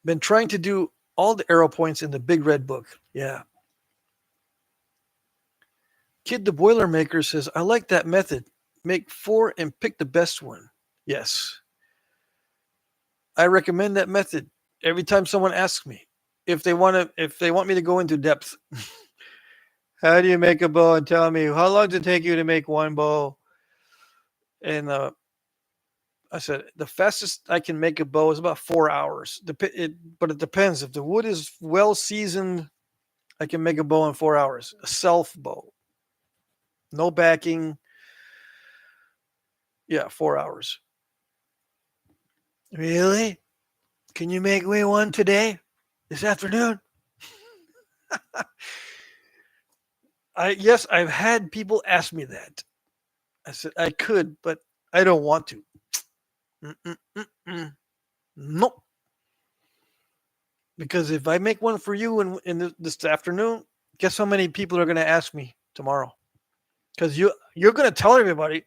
Been trying to do all the arrow points in the big red book. Yeah. Kid the Boilermaker says, I like that method. Make 4 and pick the best one. Yes. I recommend that method every time someone asks me if they want me to go into depth. How do you make a bow? And tell me, how long does it take you to make one bow? And I said, the fastest I can make a bow is about 4 hours. But it depends. If the wood is well seasoned, I can make a bow in 4 hours. A self bow. No backing. Yeah, 4 hours. Really? Can you make me one today? This afternoon? Yes, I've had people ask me that. I said, I could, but I don't want to. Nope. Because if I make one for you in this afternoon, guess how many people are going to ask me tomorrow? Because you're going to tell everybody.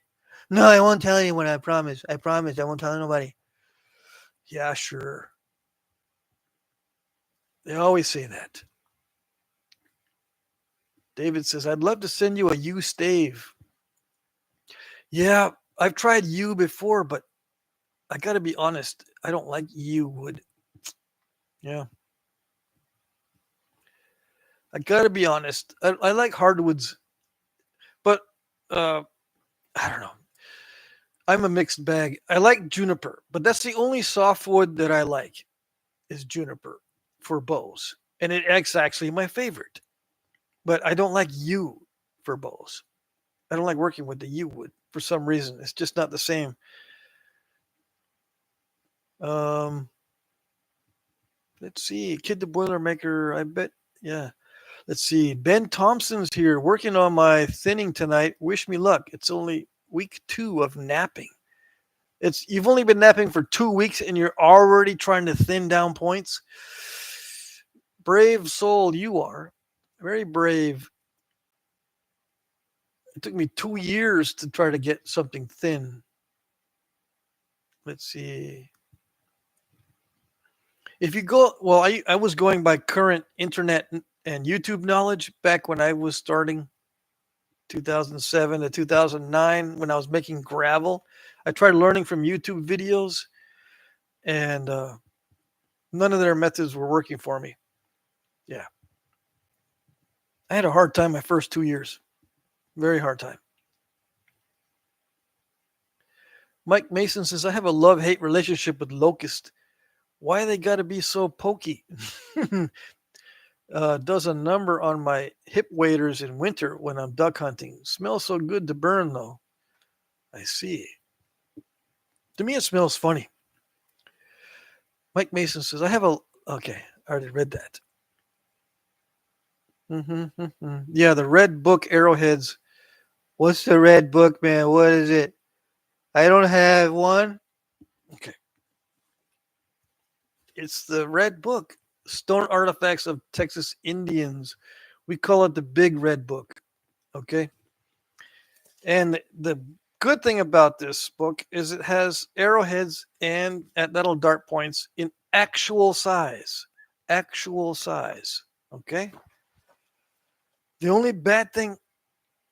No, I won't tell anyone. I promise. I won't tell nobody. Yeah, sure. They always say that. David says, I'd love to send you a yew stave. Yeah, I've tried yew before, but I got to be honest. I don't like yew wood. Yeah. I got to be honest. I like hardwoods, but I don't know. I'm a mixed bag. I like juniper, but that's the only softwood that I like is juniper for bows. And it's actually my favorite. But I don't like yew for bows. I don't like working with the yew wood for some reason. It's just not the same. Let's see. Kid the Boilermaker, I bet. Yeah. Let's see. Ben Thompson's here working on my thinning tonight. Wish me luck. It's only week 2 of napping. You've only been napping for 2 weeks and you're already trying to thin down points. Brave soul you are. Very brave. It took me 2 years to try to get something thin. Let's see. If you go, well, I was going by current internet and YouTube knowledge back when I was starting 2007 to 2009 when I was making gravel. I tried learning from YouTube videos and none of their methods were working for me. Yeah. I had a hard time my first 2 years. Very hard time. Mike Mason says, I have a love-hate relationship with locust. Why they got to be so pokey? Does a number on my hip waders in winter when I'm duck hunting. Smells so good to burn, though. I see. To me, it smells funny. Mike Mason says, I have a. Okay, I already read that. Yeah, the red book arrowheads. What's the red book, man? What is it? I don't have one. Okay. It's the red book. Stone artifacts of Texas Indians. We call it the big red book. Okay. And the good thing about this book is it has arrowheads and at little dart points in actual size. Actual size. Okay. The only bad thing,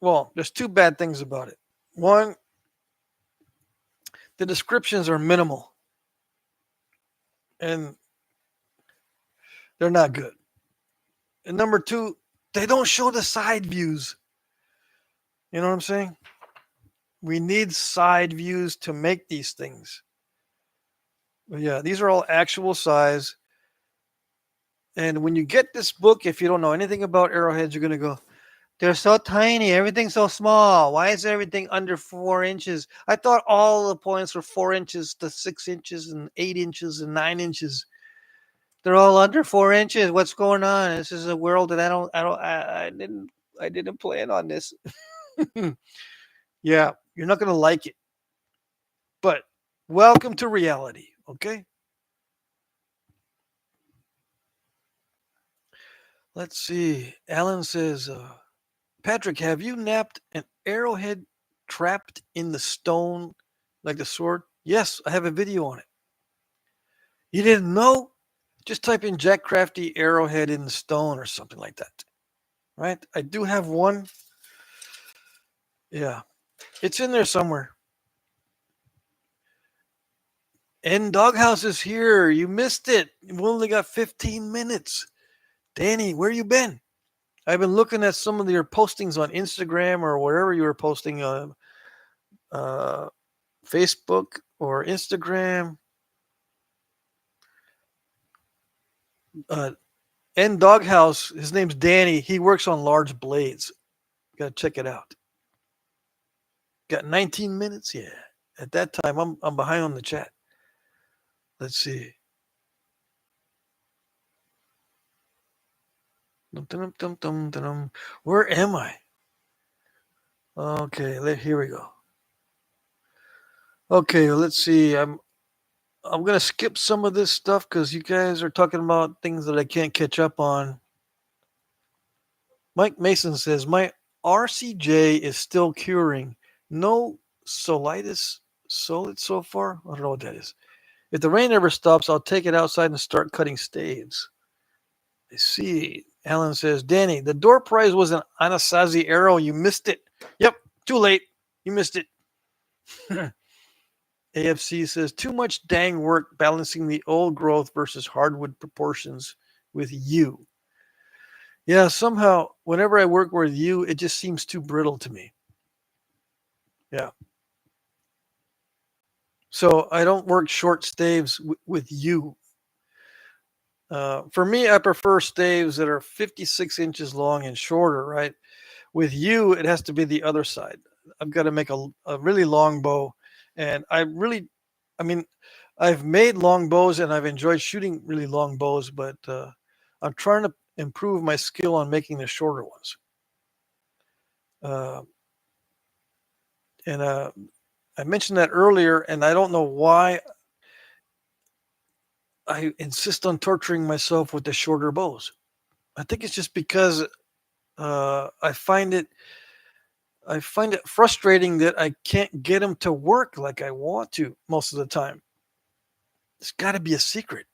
well, there's two bad things about it. One, the descriptions are minimal and they're not good. And number two, they don't show the side views. You know what I'm saying? We need side views to make these things. But yeah, these are all actual size. And when you get this book, if you don't know anything about arrowheads, you're going to go, they're so tiny. Everything's so small. Why is everything under 4 inches? I thought all the points were 4 inches to 6 inches and 8 inches and 9 inches. They're all under 4 inches. What's going on? This is a world that I didn't plan on this. Yeah, you're not going to like it. But welcome to reality, okay? Let's see. Alan says, Patrick, have you napped an arrowhead trapped in the stone like the sword? Yes, I have a video on it. You didn't know? Just type in Jack Crafty arrowhead in the stone or something like that. Right? I do have one. Yeah. It's in there somewhere. And Doghouse is here. You missed it. You've only got 15 minutes. Danny, where you been? I've been looking at some of your postings on Instagram or wherever you were posting on Facebook or Instagram. And Doghouse, his name's Danny. He works on large blades. Got to check it out. Got 19 minutes? Yeah. At that time, I'm behind on the chat. Let's see. Where am I? Okay, here we go. Okay, let's see. I'm gonna skip some of this stuff because you guys are talking about things that I can't catch up on. Mike Mason says my RCJ is still curing. No solitis solid so far. I don't know what that is. If the rain ever stops, I'll take it outside and start cutting staves. I see. Alan says, Danny, the door prize was an Anasazi arrow. You missed it. Yep, too late. You missed it. AFC says, too much dang work balancing the old growth versus hardwood proportions with you. Yeah, somehow, whenever I work with you, it just seems too brittle to me. Yeah. So I don't work short staves with you. For me, I prefer staves that are 56 inches long and shorter, right? With you, it has to be the other side. I've got to make a really long bow. And I've made long bows and I've enjoyed shooting really long bows, but I'm trying to improve my skill on making the shorter ones. I mentioned that earlier, and I don't know why I insist on torturing myself with the shorter bows. I think it's just because I find it frustrating that I can't get them to work like I want to most of the time. It's got to be a secret.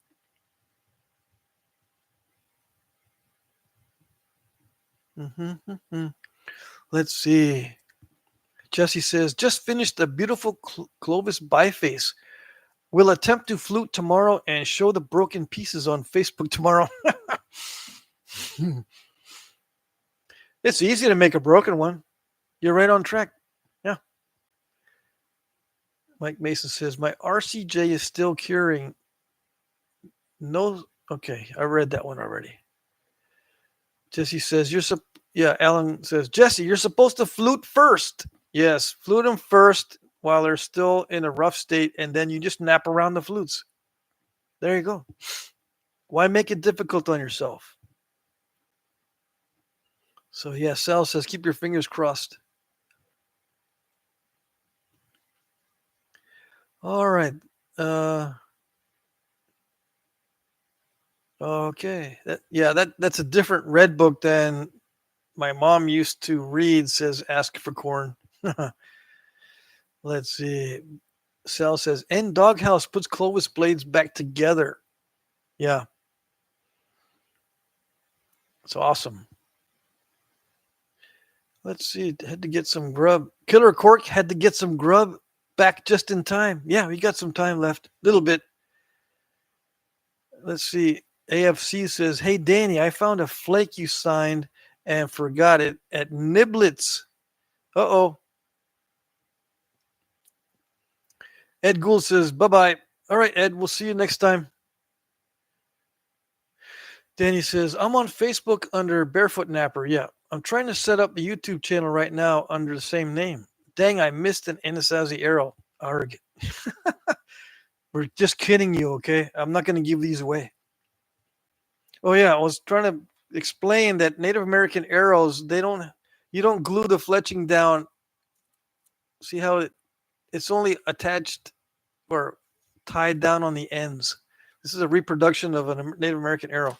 Let's see. Jesse says, just finished a beautiful Clovis biface. We'll attempt to flute tomorrow and show the broken pieces on Facebook tomorrow. It's easy to make a broken one. You're right on track. Yeah. Mike Mason says, my RCJ is still curing. No. Okay. I read that one already. Jesse says, Alan says, Jesse, you're supposed to flute first. Yes. Flute them first. while they're still in a rough state, and then you just nap around the flutes. There you go. Why make it difficult on yourself? So yeah, Sal says keep your fingers crossed. All right. Okay. That's a different red book than my mom used to read. Says ask for corn. Let's see. Sal says N Doghouse puts Clovis blades back together. Yeah. It's awesome. Let's see. Had to get some grub. Killer Cork had to get some grub back just in time. Yeah, we got some time left. Little bit. Let's see. AFC says, hey, Danny, I found a flake you signed and forgot it at Niblets. Uh-oh. Ed Gould says, bye-bye. All right, Ed, we'll see you next time. Danny says, I'm on Facebook under Barefoot Napper. Yeah, I'm trying to set up a YouTube channel right now under the same name. Dang, I missed an Anasazi arrow. Arg. We're just kidding you, okay? I'm not going to give these away. Oh, yeah, I was trying to explain that Native American arrows, you don't glue the fletching down. See how it's only attached or tied down on the ends. This is a reproduction of a Native American arrow.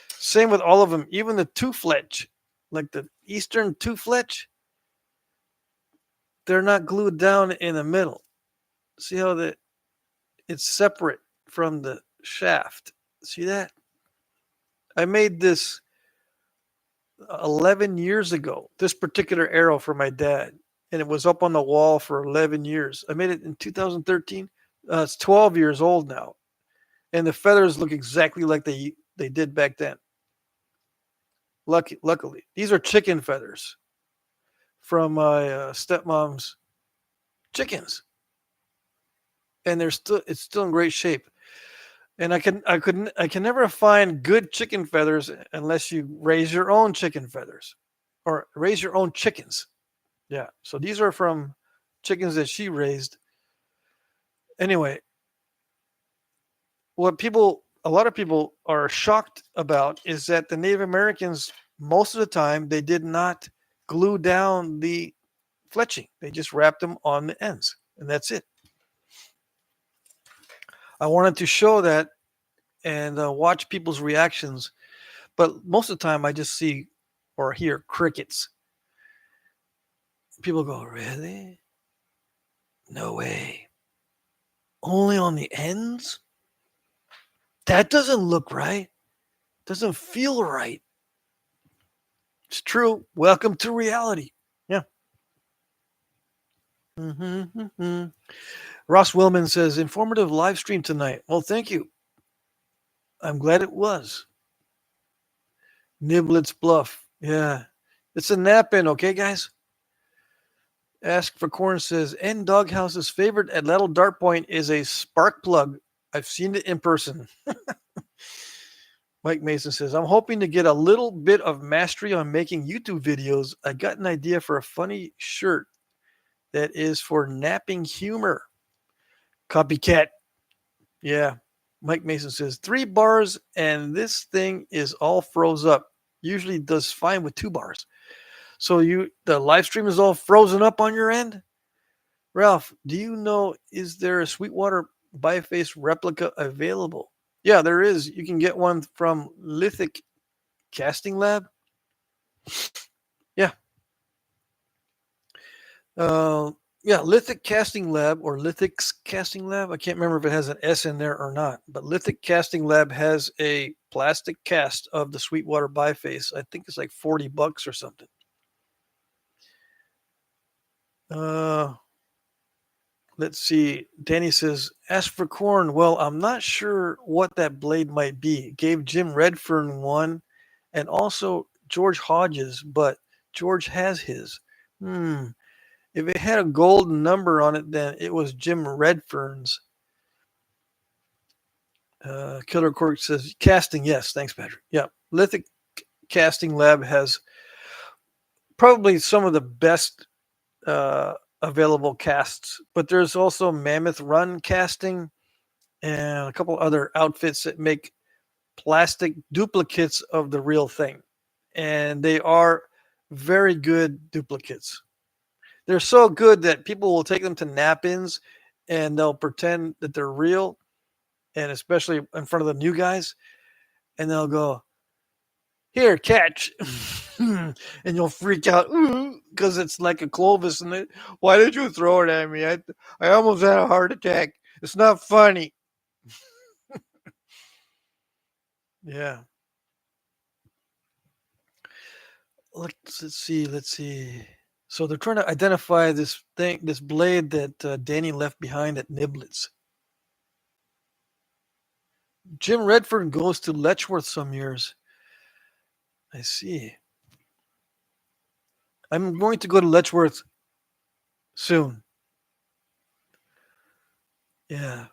Same with all of them, even the two fletch, like the Eastern two fletch, they're not glued down in the middle. See how it's separate from the shaft. See that? I made this 11 years ago, this particular arrow for my dad, and it was up on the wall for 11 years. I made it in 2013. It's 12 years old now, and the feathers look exactly like they did back then. Luckily, these are chicken feathers from my stepmom's chickens, and it's still in great shape. And I can never find good chicken feathers unless you raise your own chicken feathers or raise your own chickens. Yeah. So these are from chickens that she raised. Anyway, a lot of people are shocked about is that the Native Americans, most of the time, they did not glue down the fletching. They just wrapped them on the ends, and that's it. I wanted to show that and watch people's reactions. But most of the time, I just see or hear crickets. People go, really? No way. Only on the ends? That doesn't look right. Doesn't feel right. It's true. Welcome to reality. Yeah. Ross Willman says, informative live stream tonight. Well, thank you. I'm glad it was. Niblets Bluff. Yeah. It's a nap in, okay, guys? Ask for Corn says, N Doghouse's favorite at Little Dart Point is a spark plug. I've seen it in person. Mike Mason says, I'm hoping to get a little bit of mastery on making YouTube videos. I got an idea for a funny shirt that is for napping humor. Copycat. Yeah. Mike Mason says, 3 bars and this thing is all froze up. Usually does fine with 2 bars. So the live stream is all frozen up on your end? Ralph, do you know, is there a Sweetwater biface replica available? Yeah, there is. You can get one from Lithic Casting Lab. Yeah. Lithic Casting Lab or Lithic's Casting Lab. I can't remember if it has an S in there or not, but Lithic Casting Lab has a plastic cast of the Sweetwater biface. I think it's like $40 or something. Let's see. Danny says, ask for Corn. Well, I'm not sure what that blade might be. Gave Jim Redfern one and also George Hodges, but George has his. If it had a golden number on it, then it was Jim Redfern's. Killer Cork says, casting. Yes. Thanks, Patrick. Yeah. Lithic Casting Lab has probably some of the best available casts, but there's also Mammoth Run Casting and a couple other outfits that make plastic duplicates of the real thing. And they are very good duplicates. They're so good that people will take them to nap-ins and they'll pretend that they're real, and especially in front of the new guys, and they'll go, "Here, catch," and you'll freak out because it's like a Clovis, and why did you throw it at me? I almost had a heart attack. It's not funny. Yeah. Let's see. Let's see. So they're trying to identify this blade that Danny left behind at Niblets. Jim Redford goes to Letchworth some years. I see. I'm going to go to Letchworth soon. Yeah.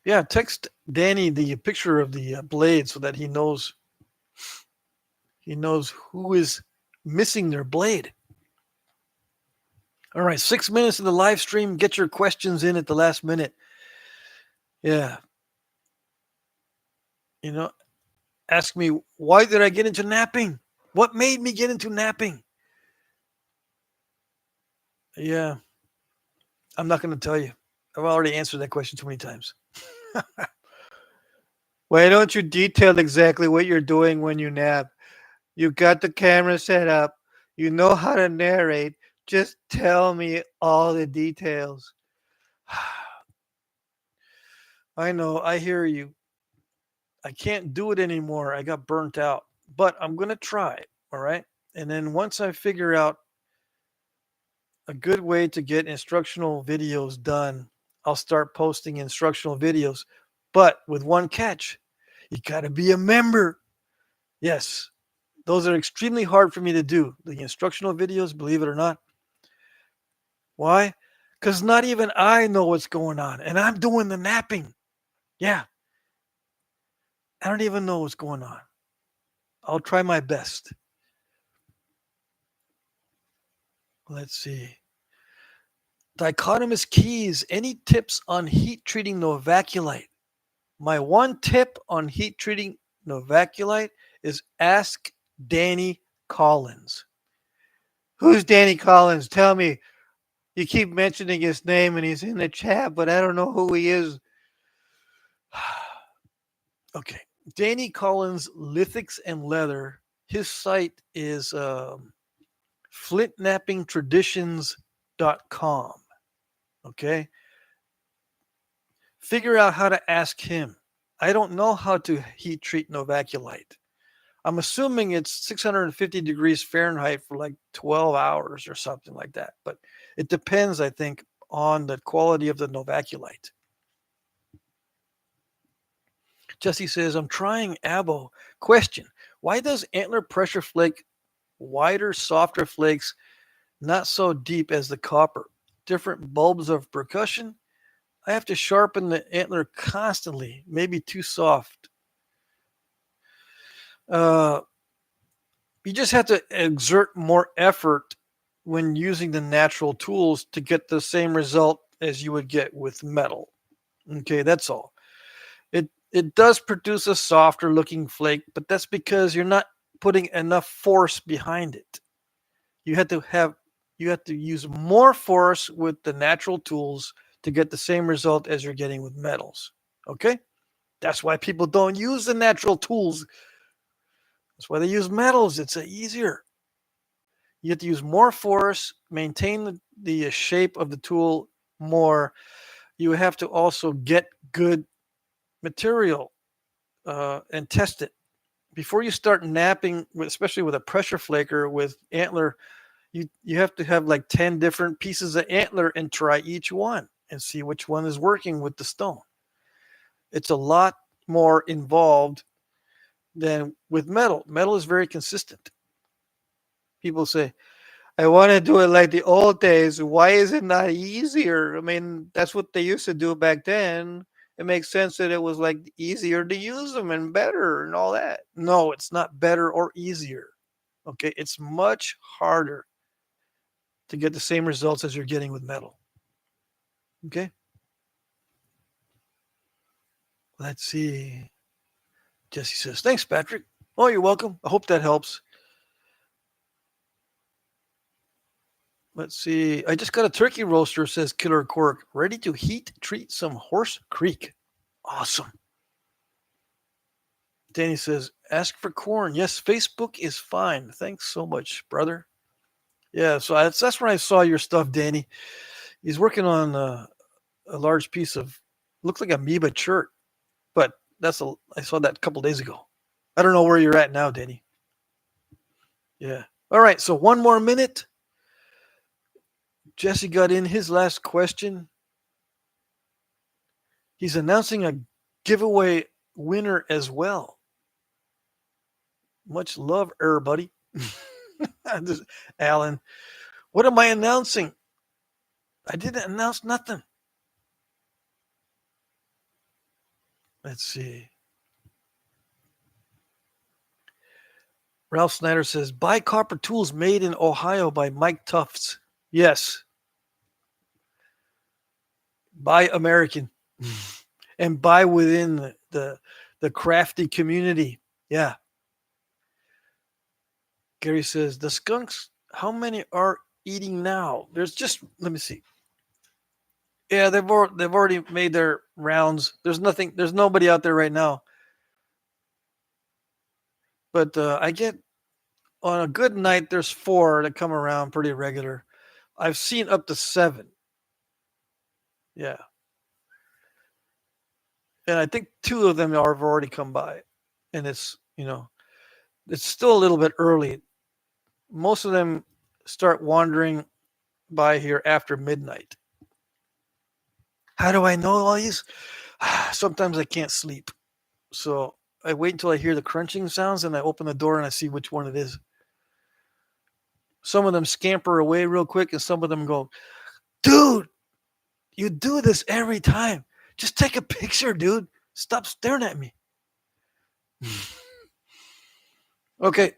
Yeah, text Danny the picture of the blade so that he knows who is missing their blade. All right, 6 minutes of the live stream. Get your questions in at the last minute. Yeah. Ask me, why did I get into napping? What made me get into napping? Yeah. I'm not going to tell you. I've already answered that question too many times. Why don't you detail exactly what you're doing when you nap? You got the camera set up. You know how to narrate. Just tell me all the details. I know. I hear you. I can't do it anymore. I got burnt out. But I'm going to try. All right. And then once I figure out a good way to get instructional videos done, I'll start posting instructional videos. But with one catch, you got to be a member. Yes. Those are extremely hard for me to do. The instructional videos, believe it or not. Why? Because not even I know what's going on. And I'm doing the napping. Yeah. I don't even know what's going on. I'll try my best. Let's see. Dichotomous keys. Any tips on heat treating novaculite? My one tip on heat treating novaculite is ask Danny Collins. Who's Danny Collins? Tell me. You keep mentioning his name and he's in the chat, but I don't know who he is. Okay. Danny Collins, Lithics and Leather. His site is flintnappingtraditions.com. Okay. Figure out how to ask him. I don't know how to heat treat novaculite. I'm assuming it's 650 degrees Fahrenheit for like 12 hours or something like that. But it depends, I think, on the quality of the novaculite. Jesse says, I'm trying Abo. Question, why does antler pressure flake wider, softer flakes, not so deep as the copper? Different bulbs of percussion? I have to sharpen the antler constantly, maybe too soft. You just have to exert more effort when using the natural tools to get the same result as you would get with metal. Okay, that's all. It does produce a softer looking flake, but that's because you're not putting enough force behind it. You have to use more force with the natural tools to get the same result as you're getting with metals. Okay? That's why people don't use the natural tools. That's why they use metals. It's easier. You have to use more force, maintain the shape of the tool more. You have to also get good material and test it. Before you start napping, especially with a pressure flaker with antler, you have to have like 10 different pieces of antler and try each one and see which one is working with the stone. It's a lot more involved than with metal. Metal is very consistent. People say, I want to do it like the old days. Why is it not easier? I mean, that's what they used to do back then. It makes sense that it was like easier to use them and better and all that. No, it's not better or easier. Okay, it's much harder to get the same results as you're getting with metal. Okay? Let's see. Jesse says, thanks, Patrick. Oh, you're welcome. I hope that helps. Let's see. I just got a turkey roaster, says Killer Cork. Ready to heat treat some Horse Creek. Awesome. Danny says, ask for corn. Yes, Facebook is fine. Thanks so much, brother. Yeah, so that's when I saw your stuff, Danny. He's working on a large piece of, looks like amoeba shirt, but I saw that a couple days ago. I don't know where you're at now, Danny. Yeah. All right, so one more minute. Jesse got in his last question. He's announcing a giveaway winner as well. Much love, everybody. Alan, what am I announcing? I didn't announce nothing. Let's see. Ralph Snyder says, buy copper tools made in Ohio by Mike Tufts. Yes. Buy American. And buy within the crafty community. Yeah. Gary says, the skunks, how many are eating now? There's just, let me see. Yeah, they've already made their rounds. There's nobody out there right now. But I get, on a good night, there's 4 that come around pretty regular. I've seen up to 7. Yeah. And I think 2 of them have already come by. And it's still a little bit early. Most of them start wandering by here after midnight. How do I know all these? Sometimes I can't sleep. So I wait until I hear the crunching sounds and I open the door and I see which one it is. Some of them scamper away real quick and some of them go, dude, you do this every time. Just take a picture, dude. Stop staring at me. Okay.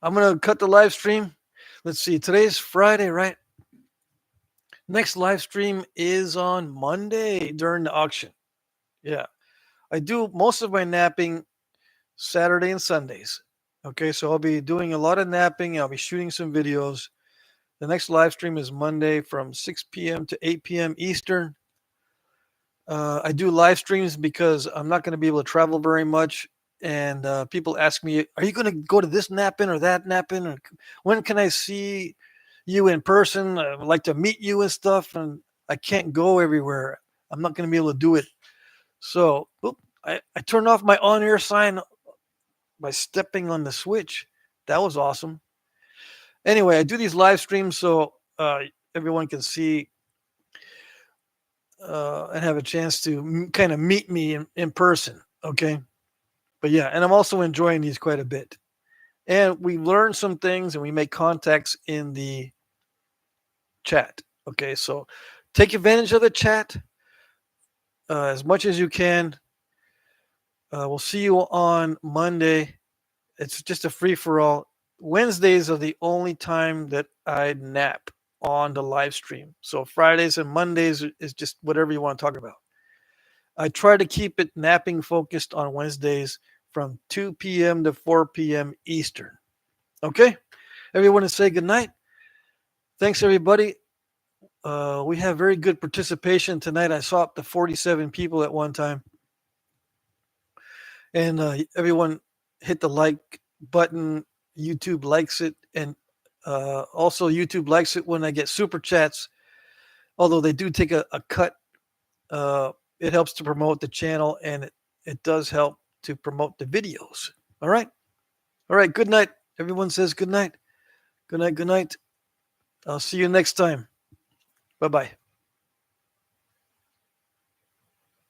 I'm going to cut the live stream. Let's see. Today's Friday, right? Next live stream is on Monday during the auction. Yeah. I do most of my napping Saturday and Sundays. Okay. So I'll be doing a lot of napping. I'll be shooting some videos. The next live stream is Monday from 6 p.m. to 8 p.m. Eastern. I do live streams because I'm not going to be able to travel very much. And people ask me, are you going to go to this nap-in or that nap-in? Or when can I see you in person? I would like to meet you and stuff. And I can't go everywhere. I'm not going to be able to do it. So I turned off my on-air sign by stepping on the switch. That was awesome. Anyway, I do these live streams so everyone can see and have a chance to kind of meet me in person. Okay. But yeah, and I'm also enjoying these quite a bit. And we learn some things and we make contacts in the chat. Okay. So take advantage of the chat as much as you can. We'll see you on Monday. It's just a free for all. Wednesdays are the only time that I nap on the live stream. So Fridays and Mondays is just whatever you want to talk about. I try to keep it napping focused on Wednesdays from 2 p.m. to 4 p.m. Eastern. Okay? Everyone to say good night. Thanks, everybody. We have very good participation tonight. I saw up to 47 people at one time. And everyone hit the like button. YouTube likes it. And also YouTube likes it when I get super chats. Although they do take a cut. It helps to promote the channel and it does help to promote the videos. All right. All right. Good night. Everyone says good night. Good night. Good night. I'll see you next time. Bye-bye.